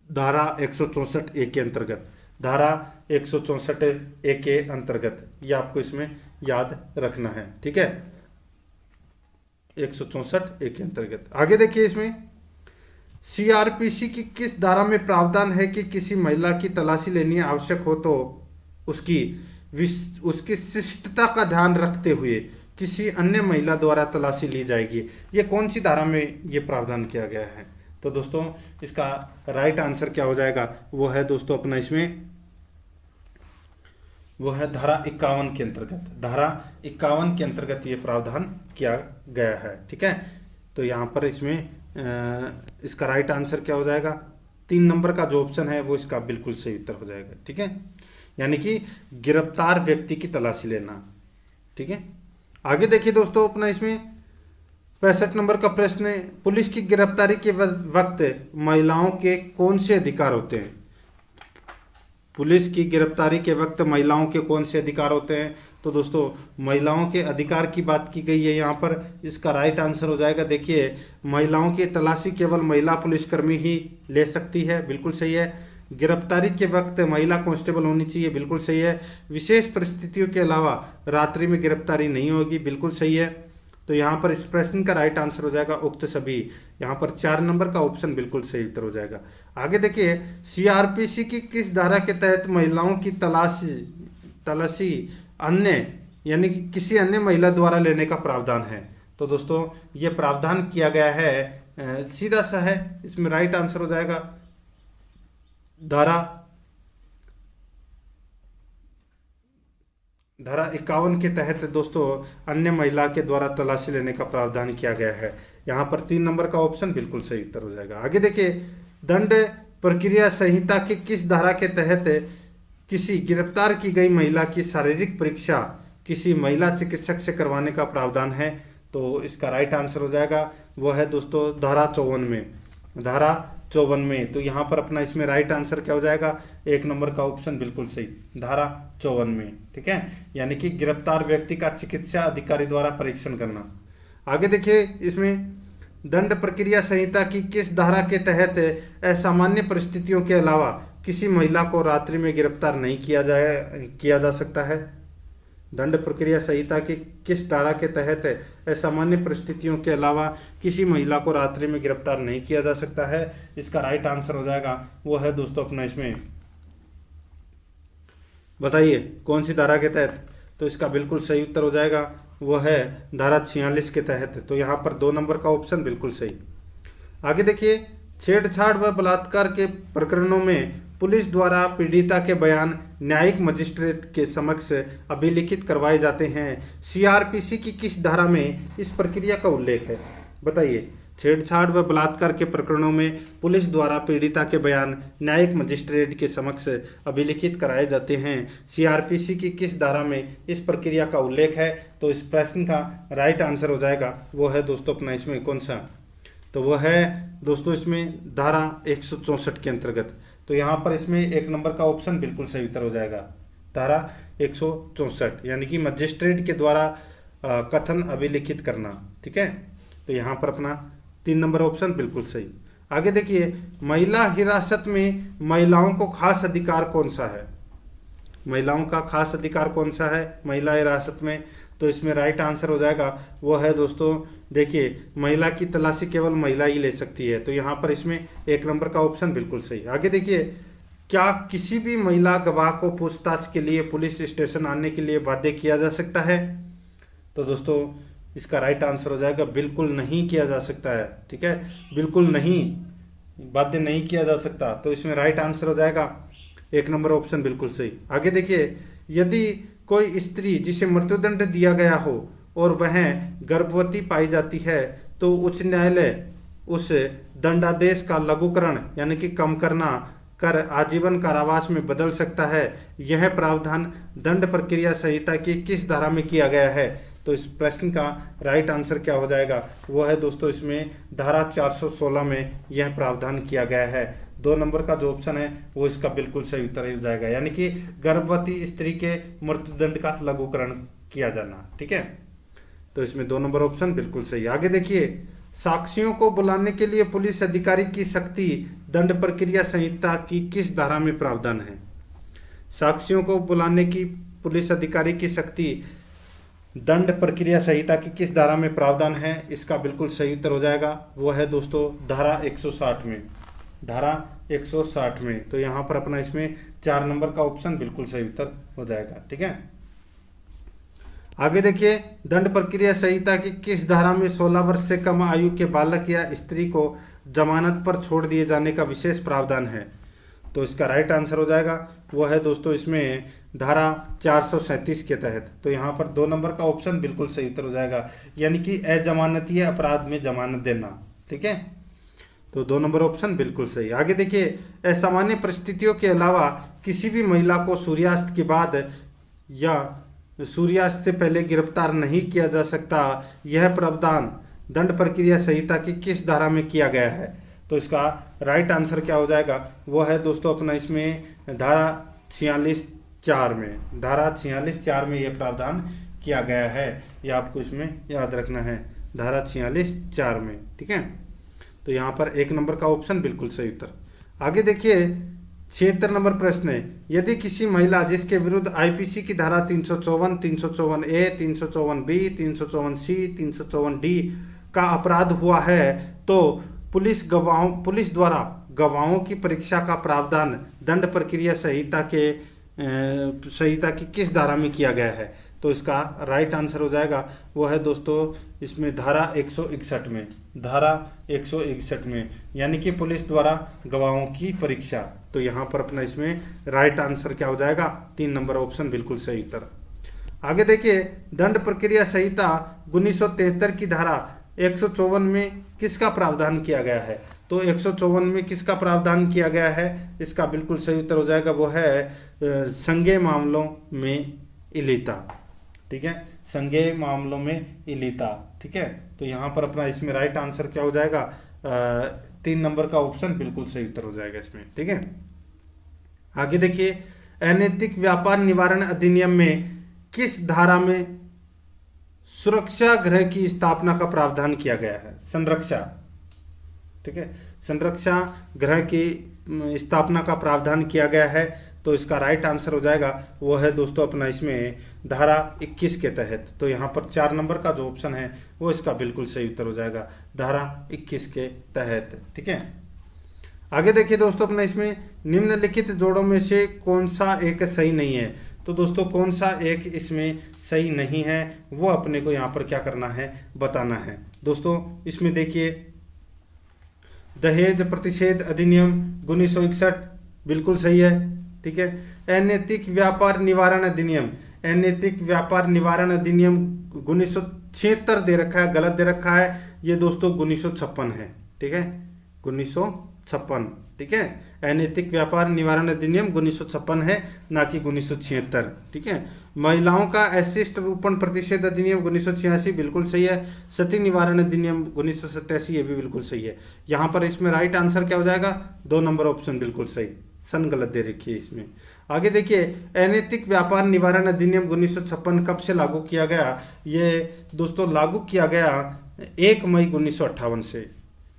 धारा 164A के अंतर्गत। धारा 164A के अंतर्गत, ये आपको इसमें याद रखना है। ठीक है, 164A के अंतर्गत। आगे देखिए, इसमें CRPC की किस धारा में प्रावधान है कि किसी महिला की तलाशी लेनी आवश्यक हो तो उसकी शिष्टता का ध्यान रखते हुए किसी अन्य महिला द्वारा तलाशी ली जाएगी। ये कौन सी धारा में ये प्रावधान किया गया है? तो दोस्तों इसका राइट आंसर क्या हो जाएगा? वो है दोस्तों अपना इसमें वो है धारा 51 के अंतर्गत। धारा 51 के अंतर्गत ये प्रावधान किया गया है। ठीक है, तो यहाँ पर इसमें इसका राइट आंसर क्या हो जाएगा? 3 नंबर का जो ऑप्शन है वो इसका बिल्कुल सही उत्तर हो जाएगा। ठीक है, यानी कि गिरफ्तार व्यक्ति की तलाशी लेना। ठीक है, आगे देखिए दोस्तों अपना इसमें 65 नंबर का प्रश्न है, पुलिस की गिरफ्तारी के वक्त महिलाओं के कौन से अधिकार होते हैं? पुलिस की गिरफ्तारी के वक्त महिलाओं के कौन से अधिकार होते हैं? तो दोस्तों महिलाओं के अधिकार की बात की गई है यहाँ पर, इसका राइट आंसर हो जाएगा, देखिए महिलाओं की तलाशी केवल महिला पुलिसकर्मी ही ले सकती है, बिल्कुल सही है। गिरफ्तारी के वक्त महिला कांस्टेबल होनी चाहिए, बिल्कुल सही है। विशेष परिस्थितियों के अलावा रात्रि में गिरफ्तारी नहीं होगी, बिल्कुल सही है। तो यहाँ पर इस प्रश्न का राइट आंसर हो जाएगा उक्त सभी। यहाँ पर 4 नंबर का ऑप्शन बिल्कुल सही उत्तर हो जाएगा। आगे देखिए, सीआरपीसी की किस धारा के तहत महिलाओं की तलाशी अन्य यानी कि किसी अन्य महिला द्वारा लेने का प्रावधान है? तो दोस्तों ये प्रावधान किया गया है, सीधा सा है, इसमें राइट आंसर हो जाएगा धारा 51 के तहत दोस्तों अन्य महिला के द्वारा तलाशी लेने का प्रावधान किया गया है। यहाँ पर 3 नंबर का ऑप्शन बिल्कुल सही उत्तर हो जाएगा। आगे देखिए, दंड प्रक्रिया संहिता की किस धारा के तहत किसी गिरफ्तार की गई महिला की शारीरिक परीक्षा किसी महिला चिकित्सक से करवाने का प्रावधान है? तो इसका राइट आंसर हो जाएगा वो है दोस्तों धारा 54 में, धारा 54 में। तो यहाँ पर अपना इसमें राइट आंसर क्या हो जाएगा? 1 नंबर का ऑप्शन बिल्कुल सही, धारा 54 में। ठीक है, यानी कि गिरफ्तार व्यक्ति का चिकित्सा अधिकारी द्वारा परीक्षण करना। आगे देखिए, इसमें दंड प्रक्रिया संहिता की किस धारा के तहत असामान्य परिस्थितियों के अलावा किसी महिला को रात्रि में गिरफ्तार नहीं किया जा सकता है? दंड प्रक्रिया संहिता की किस धारा के तहत असामान्य परिस्थितियों के अलावा किसी महिला को रात्रि में गिरफ्तार नहीं किया जा सकता है? इसका राइट आंसर हो जाएगा वो है दोस्तों अपना इसमें, बताइए कौन सी धारा के तहत? तो इसका बिल्कुल सही उत्तर हो जाएगा वो है धारा 46 के तहत। तो यहाँ पर 2 नंबर का ऑप्शन बिल्कुल सही। आगे देखिए, छेड़छाड़ व बलात्कार के प्रकरणों में पुलिस द्वारा पीड़िता के बयान न्यायिक मजिस्ट्रेट के समक्ष अभिलिखित करवाए जाते हैं। सीआरपीसी की किस धारा में इस प्रक्रिया का उल्लेख है? बताइए, छेड़छाड़ व बलात्कार के प्रकरणों में पुलिस द्वारा पीड़िता के बयान न्यायिक मजिस्ट्रेट के समक्ष अभिलिखित कराए जाते हैं। सीआरपीसी की किस धारा में इस प्रक्रिया का उल्लेख है? तो इस प्रश्न का राइट आंसर हो जाएगा वो है दोस्तों अपना इसमें कौन सा? तो वह है दोस्तों इसमें धारा 164 के अंतर्गत। तो यहाँ पर इसमें 1 नंबर का ऑप्शन बिल्कुल सही उत्तर हो जाएगा, धारा 164, यानी कि मजिस्ट्रेट के द्वारा कथन अभिलिखित करना। ठीक है, तो यहाँ पर अपना 3 नंबर ऑप्शन बिल्कुल सही। आगे देखिए, महिला हिरासत में महिलाओं को खास अधिकार कौन सा है? महिलाओं का खास अधिकार कौन सा है महिला हिरासत में? तो इसमें राइट आंसर हो जाएगा वो है दोस्तों, देखिए महिला की तलाशी केवल महिला ही ले सकती है। तो यहाँ पर इसमें 1 नंबर का ऑप्शन बिल्कुल सही। आगे देखिए, क्या किसी भी महिला गवाह को पूछताछ के लिए पुलिस स्टेशन आने के लिए बाध्य किया जा सकता है? तो दोस्तों इसका राइट आंसर हो जाएगा बिल्कुल नहीं किया जा सकता है। ठीक है, बिल्कुल नहीं, बाध्य नहीं किया जा सकता। तो इसमें राइट आंसर हो जाएगा 1 नंबर ऑप्शन बिल्कुल सही। आगे देखिए, यदि कोई स्त्री जिसे मृत्युदंड दिया गया हो और वह गर्भवती पाई जाती है तो उच्च न्यायालय उस दंडादेश का लघुकरण यानी कि कम करना कर आजीवन कारावास में बदल सकता है। यह प्रावधान दंड प्रक्रिया संहिता की किस धारा में किया गया है? तो इस प्रश्न का राइट आंसर क्या हो जाएगा? वो है दोस्तों इसमें धारा 416 में यह प्रावधान किया गया है। 2 नंबर का जो ऑप्शन है वो इसका बिल्कुल सही उत्तर हो जाएगा, यानी कि गर्भवती स्त्री के मृत्युदंड का लघुकरण किया जाना। ठीक है, तो इसमें 2 नंबर ऑप्शन बिल्कुल सही। आगे देखिए, साक्षियों को बुलाने के लिए पुलिस अधिकारी की शक्ति दंड प्रक्रिया संहिता की किस धारा में प्रावधान है? साक्षियों को बुलाने की पुलिस अधिकारी की शक्ति दंड प्रक्रिया संहिता की किस धारा में प्रावधान है? इसका बिल्कुल सही उत्तर हो जाएगा वो है दोस्तों धारा 160 में, धारा 160 में। तो यहाँ पर अपना इसमें 4 नंबर का ऑप्शन बिल्कुल सही उत्तर हो जाएगा। ठीक है, आगे देखिए, दंड प्रक्रिया संहिता की किस धारा में 16 वर्ष से कम आयु के बालक या स्त्री को जमानत पर छोड़ दिए जाने का विशेष प्रावधान है? तो इसका राइट आंसर हो जाएगा वो है दोस्तों इसमें धारा 437 के तहत। तो यहाँ पर 2 नंबर का ऑप्शन बिल्कुल सही उत्तर हो जाएगा, यानी कि अजमानतीय अपराध में जमानत देना। ठीक है, तो 2 नंबर ऑप्शन बिल्कुल सही। आगे देखिए, असामान्य परिस्थितियों के अलावा किसी भी महिला को सूर्यास्त के बाद या सूर्यास्त से पहले गिरफ्तार नहीं किया जा सकता, यह प्रावधान दंड प्रक्रिया संहिता की किस धारा में किया गया है? तो इसका राइट आंसर क्या हो जाएगा? वो है दोस्तों अपना इसमें धारा 46(4) में, धारा 46(4) में यह प्रावधान किया गया है। ये आपको इसमें याद रखना है, धारा 46(4) में। ठीक है, तो यहाँ पर 1 नंबर का ऑप्शन बिल्कुल सही उत्तर। आगे देखिए 76 नंबर प्रश्न है, यदि किसी महिला जिसके विरुद्ध आईपीसी की धारा 354, 354A, 354B, 354C, 354D का अपराध हुआ है तो पुलिस द्वारा गवाहों की परीक्षा का प्रावधान दंड प्रक्रिया संहिता की किस धारा में किया गया है? तो इसका राइट आंसर हो जाएगा वो है दोस्तों इसमें धारा 161 में, धारा 161 में, यानी कि पुलिस द्वारा गवाहों की परीक्षा। तो यहाँ पर अपना इसमें राइट आंसर क्या हो जाएगा? 3 नंबर ऑप्शन बिल्कुल सही उत्तर। आगे देखिए, दंड प्रक्रिया संहिता 1973 की धारा 154 में किसका प्रावधान किया गया है? तो 154 में किसका प्रावधान किया गया है? इसका बिल्कुल सही उत्तर हो जाएगा वो है संज्ञेय मामलों में इलिता। ठीक है, संज्ञेय मामलों में इलिता। ठीक है, तो यहाँ पर अपना इसमें राइट आंसर क्या हो जाएगा? 3 नंबर का ऑप्शन बिल्कुल सही उत्तर हो जाएगा इसमें। ठीक है, आगे देखिए, अनैतिक व्यापार निवारण अधिनियम में किस धारा में सुरक्षा गृह की स्थापना का प्रावधान किया गया है? संरक्षा। ठीक है, संरक्षा गृह की स्थापना का प्रावधान किया गया है। तो इसका राइट आंसर हो जाएगा वो है दोस्तों अपना इसमें धारा 21 के तहत। तो यहाँ पर 4 नंबर का जो ऑप्शन है वो इसका बिल्कुल सही उत्तर हो जाएगा, धारा 21 के तहत। ठीक है, आगे देखिए दोस्तों अपना इसमें निम्नलिखित जोड़ों में से कौन सा एक सही नहीं है? तो दोस्तों कौन सा एक इसमें सही नहीं है वो अपने को यहाँ पर क्या करना है? बताना है। दोस्तों इसमें देखिए, दहेज प्रतिषेध अधिनियम 1961 बिल्कुल सही है। ठीक है, अनैतिक व्यापार निवारण अधिनियम, अनैतिक व्यापार निवारण अधिनियम 1976 दे रखा है, गलत दे रखा है, ये दोस्तों 1956 है। ठीक है, 1956। ठीक है, अनैतिक व्यापार निवारण अधिनियम 1956 है, ना कि 1976। ठीक है, महिलाओं का अशिष्ट रूपण प्रतिषेध अधिनियम 1986 बिल्कुल सही है। सती निवारण अधिनियम 1987 ये भी बिल्कुल सही है। यहाँ पर इसमें राइट आंसर क्या हो जाएगा? 2 नंबर ऑप्शन बिल्कुल सही, सन गलत दे रखी है इसमें। आगे देखिए, अनैतिक व्यापार निवारण अधिनियम 1956 कब से लागू किया गया? ये दोस्तों लागू किया गया 1 मई 1958 से,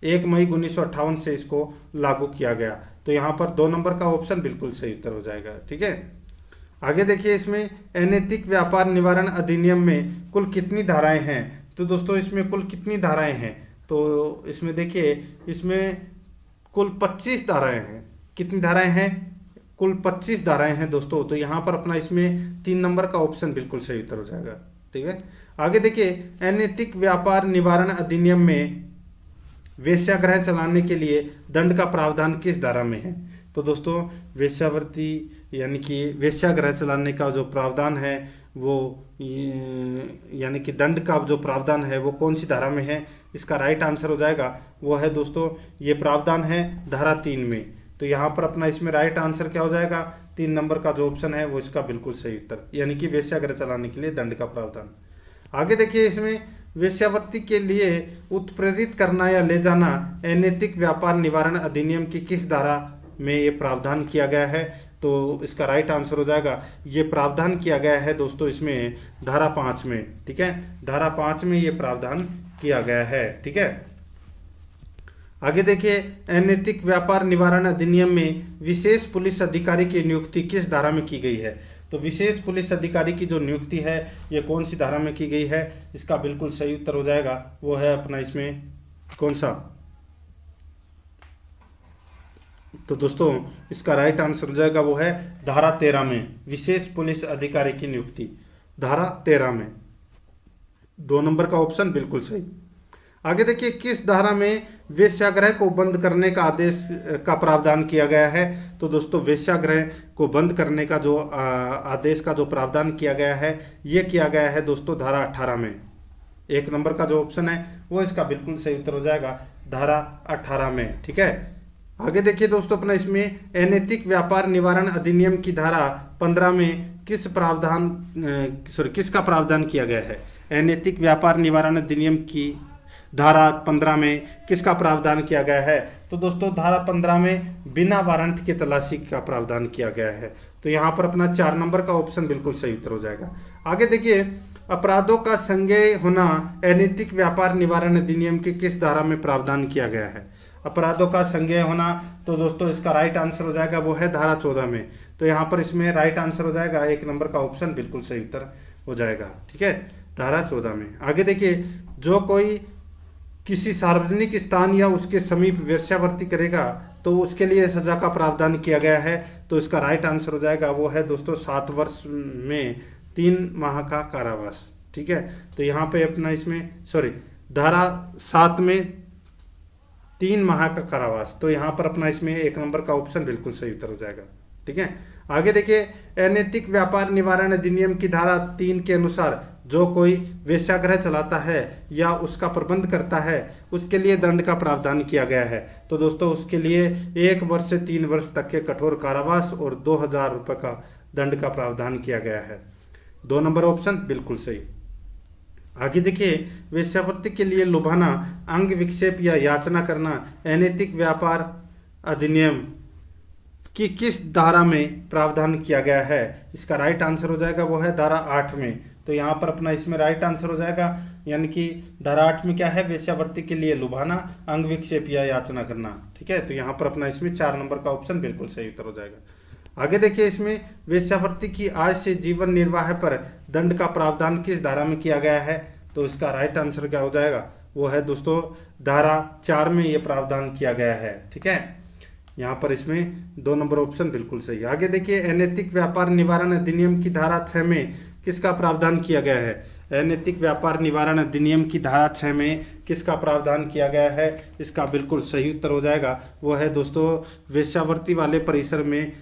1 मई 1958 से इसको लागू किया गया। तो यहाँ पर 2 नंबर का ऑप्शन बिल्कुल सही उत्तर हो जाएगा। ठीक है, आगे देखिए, इसमें अनैतिक व्यापार निवारण अधिनियम में कुल कितनी धाराएं हैं? तो दोस्तों इसमें कुल कितनी धाराएं हैं? तो इसमें देखिए, इसमें कुल 25 धाराएं हैं। कितनी धाराएं हैं? कुल 25 धाराएं हैं दोस्तों। तो यहाँ पर अपना इसमें 3 नंबर का ऑप्शन बिल्कुल सही उत्तर हो जाएगा। ठीक है, आगे देखिए, अनैतिक व्यापार निवारण अधिनियम में वेश्यागृह चलाने के लिए दंड का प्रावधान किस धारा में है? तो दोस्तों वेश्यावृत्ति यानी कि वेश्यागृह चलाने का जो प्रावधान है वो यानी कि दंड का जो प्रावधान है वो कौन सी धारा में है? इसका राइट आंसर हो जाएगा वो है दोस्तों ये प्रावधान है धारा 3 में। तो यहाँ पर अपना इसमें राइट आंसर क्या हो जाएगा? 3 नंबर का जो ऑप्शन है वो इसका बिल्कुल सही उत्तर, यानी कि वेश्यागृह चलाने के लिए दंड का प्रावधान। आगे देखिए, इसमें वेश्यावृत्ति के लिए उत्प्रेरित करना या ले जाना अनैतिक व्यापार निवारण अधिनियम की किस धारा में ये प्रावधान किया गया है? तो इसका राइट आंसर हो जाएगा ये प्रावधान किया गया है दोस्तों इसमें धारा 5 में। ठीक है, धारा 5 में ये प्रावधान किया गया है। ठीक है, आगे देखिए, अनैतिक व्यापार निवारण अधिनियम में विशेष पुलिस अधिकारी की नियुक्ति किस धारा में की गई है? तो विशेष पुलिस अधिकारी की जो नियुक्ति है ये कौन सी धारा में की गई है? इसका बिल्कुल सही उत्तर हो जाएगा वो है अपना इसमें कौन सा? तो दोस्तों इसका राइट आंसर हो जाएगा वो है धारा 13 में, विशेष पुलिस अधिकारी की नियुक्ति धारा 13 में। 2 नंबर का ऑप्शन बिल्कुल सही। आगे देखिए, किस धारा में वेश्यागृह को बंद करने का आदेश का प्रावधान किया गया है? तो दोस्तों वेश्यागृह को बंद करने का जो आदेश का जो प्रावधान किया गया है ये किया गया है दोस्तों धारा 18 में। 1 नंबर का जो ऑप्शन है वो इसका बिल्कुल सही उत्तर हो जाएगा, धारा 18 में। ठीक है, आगे देखिए दोस्तों अपना इसमें अनैतिक व्यापार निवारण अधिनियम की धारा 15 में किसका प्रावधान किया गया है। अनैतिक व्यापार निवारण अधिनियम की धारा 15 में किसका प्रावधान किया गया है। तो दोस्तों धारा 15 में बिना वारंट के तलाशी का प्रावधान किया गया है। तो यहाँ पर अपना 4 नंबर का ऑप्शन बिल्कुल सही उत्तर हो जाएगा। आगे देखिए, अपराधों का संज्ञेय होना अनैतिक व्यापार निवारण अधिनियम की किस धारा में प्रावधान किया गया है। अपराधों का संज्ञेय होना, तो दोस्तों इसका राइट आंसर हो जाएगा वो है धारा 14 में। तो यहाँ पर इसमें राइट आंसर हो जाएगा 1 नंबर का ऑप्शन बिल्कुल सही उत्तर हो जाएगा। ठीक है, धारा 14 में। आगे देखिए, जो कोई किसी सार्वजनिक स्थान या उसके समीप वेश्यावृत्ति करेगा तो उसके लिए सजा का प्रावधान किया गया है। तो इसका राइट आंसर हो जाएगा वो है दोस्तों 7 वर्ष में 3 माह का कारावास। ठीक है, तो यहाँ पे अपना इसमें धारा 7 में 3 माह का कारावास। तो यहाँ पर अपना इसमें 1 नंबर का ऑप्शन बिल्कुल सही उत्तर हो जाएगा। ठीक है, आगे देखिए, अनैतिक व्यापार निवारण अधिनियम की धारा 3 के अनुसार जो कोई वेश्यागृह चलाता है या उसका प्रबंध करता है उसके लिए दंड का प्रावधान किया गया है। तो दोस्तों उसके लिए 1 वर्ष से 3 वर्ष तक के कठोर कारावास और 2000 रुपये का दंड का प्रावधान किया गया है। 2 नंबर ऑप्शन बिल्कुल सही। आगे देखिए, वेश्यावृत्ति के लिए लुभाना, अंग विक्षेप या याचना करना अनैतिक व्यापार अधिनियम की किस धारा में प्रावधान किया गया है। इसका राइट आंसर हो जाएगा वो है धारा 8 में। तो यहाँ पर अपना इसमें राइट आंसर हो जाएगा, यानी कि धारा 8 में क्या है, वेश्यावृत्ति के लिए लुभाना, अंग विक्षेप या याचना करना। ठीक है, तो यहाँ पर अपना इसमें 4 नंबर का ऑप्शन बिल्कुल सही उत्तर हो जाएगा। आगे देखिए, इसमें वेश्यावृत्ति की आय से जीवन निर्वाह पर दंड का प्रावधान किस धारा में किया गया है। तो इसका राइट आंसर क्या हो जाएगा, वो है दोस्तों धारा 4 में ये प्रावधान किया गया है। ठीक है, यहाँ पर इसमें 2 नंबर ऑप्शन बिल्कुल सही। आगे देखिए, अनैतिक व्यापार निवारण अधिनियम की धारा 6 में किसका प्रावधान किया गया है। अनैतिक व्यापार निवारण अधिनियम की धारा 6 में किसका प्रावधान किया गया है। इसका बिल्कुल सही उत्तर हो जाएगा वो है दोस्तों वेश्यावृत्ति वाले परिसर में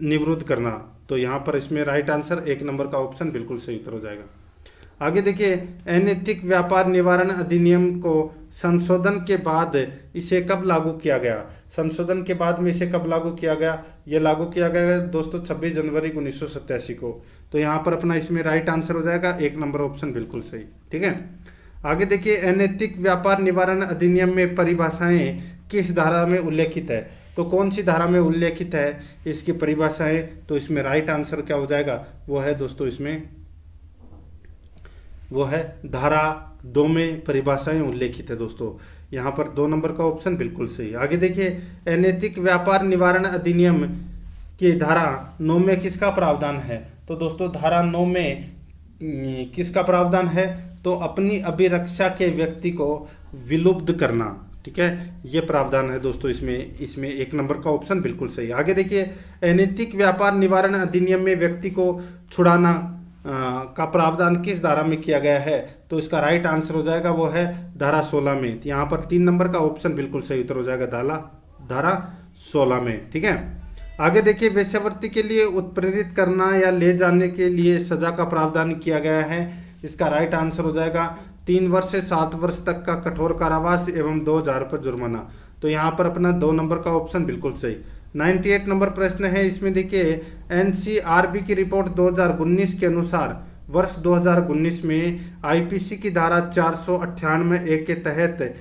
निवृत्त करना। तो यहाँ पर इसमें राइट आंसर 1 नंबर का ऑप्शन बिल्कुल सही उत्तर हो जाएगा। आगे देखिए, अनैतिक व्यापार निवारण अधिनियम को संशोधन के बाद इसे कब लागू किया गया। संशोधन के बाद में इसे कब लागू किया गया, ये लागू किया गया दोस्तों 26 जनवरी 1987 को। तो यहाँ पर अपना इसमें राइट आंसर हो जाएगा 1 नंबर ऑप्शन बिल्कुल सही। ठीक है, आगे देखिए, अनैतिक व्यापार निवारण अधिनियम में परिभाषाएं किस धारा में उल्लेखित है। तो कौन सी धारा में उल्लेखित है इसकी परिभाषाएं। तो इसमें राइट आंसर क्या हो जाएगा, वो है दोस्तों इसमें वो है धारा 2 में परिभाषाएं उल्लेखित है दोस्तों। यहाँ पर 2 नंबर का ऑप्शन बिल्कुल सही। आगे देखिए, अनैतिक व्यापार निवारण अधिनियम की धारा 9 में किसका प्रावधान है। तो दोस्तों धारा 9 में किसका प्रावधान है, तो अपनी अभिरक्षा के व्यक्ति को विलुप्त करना। ठीक है, ये प्रावधान है दोस्तों इसमें 1 नंबर का ऑप्शन बिल्कुल सही। आगे देखिए, अनैतिक व्यापार निवारण अधिनियम में व्यक्ति को छुड़ाना का प्रावधान किस धारा में किया गया है। तो इसका राइट आंसर हो जाएगा वो है धारा 16 में। यहाँ पर 3 नंबर का ऑप्शन बिल्कुल सही उत्तर हो जाएगा धारा 16 में। ठीक है, आगे देखिए, वेश्यावृत्ति के लिए उत्प्रेरित करना या ले जाने के लिए सजा का प्रावधान किया गया है। इसका राइट आंसर हो जाएगा 3 वर्ष से 7 वर्ष तक का कठोर कारावास एवं 2000 रुपये जुर्माना। तो यहाँ पर अपना 2 नंबर का ऑप्शन बिल्कुल सही। 98 नंबर प्रश्न है, इसमें देखिए, एनसीआरबी की रिपोर्ट 2019 के अनुसार वर्ष 2019 में आईपीसी की धारा 498 के तहत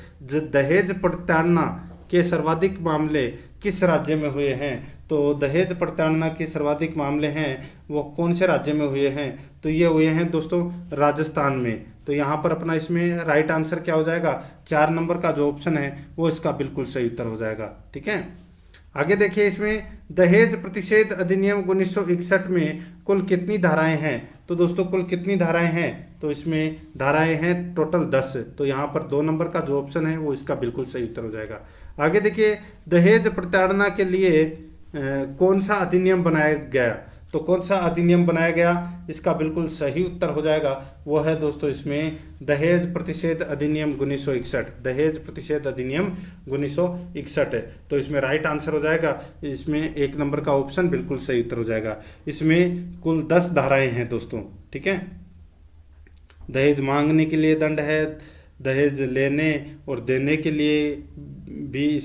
दहेज प्रताड़ना के सर्वाधिक मामले किस राज्य में हुए हैं। तो दहेज प्रताड़ना के सर्वाधिक मामले हैं वो कौन से राज्य में हुए हैं। तो ये हुए हैं दोस्तों राजस्थान में। तो यहाँ पर अपना इसमें राइट आंसर क्या हो जाएगा, 4 नंबर का जो ऑप्शन है वो इसका बिल्कुल सही उत्तर हो जाएगा। ठीक है, आगे देखिए, इसमें दहेज प्रतिषेध अधिनियम 1961 में कुल कितनी धाराएं हैं। तो दोस्तों कुल कितनी धाराएं हैं, तो इसमें धाराएं हैं टोटल 10। तो यहाँ पर 2 नंबर का जो ऑप्शन है वो इसका बिल्कुल सही उत्तर हो जाएगा। आगे देखिए, दहेज प्रताड़ना के लिए कौन सा अधिनियम बनाया गया। तो कौन सा अधिनियम बनाया गया, इसका बिल्कुल सही उत्तर हो जाएगा वो है दोस्तों इसमें दहेज प्रतिषेध अधिनियम 1961। दहेज प्रतिषेध अधिनियम 1961 है। तो इसमें राइट आंसर हो जाएगा इसमें 1 नंबर का ऑप्शन बिल्कुल सही उत्तर हो जाएगा। इसमें कुल 10 धाराएं हैं दोस्तों। ठीक है, दहेज मांगने के लिए दंड है, दहेज लेने और देने के लिए भी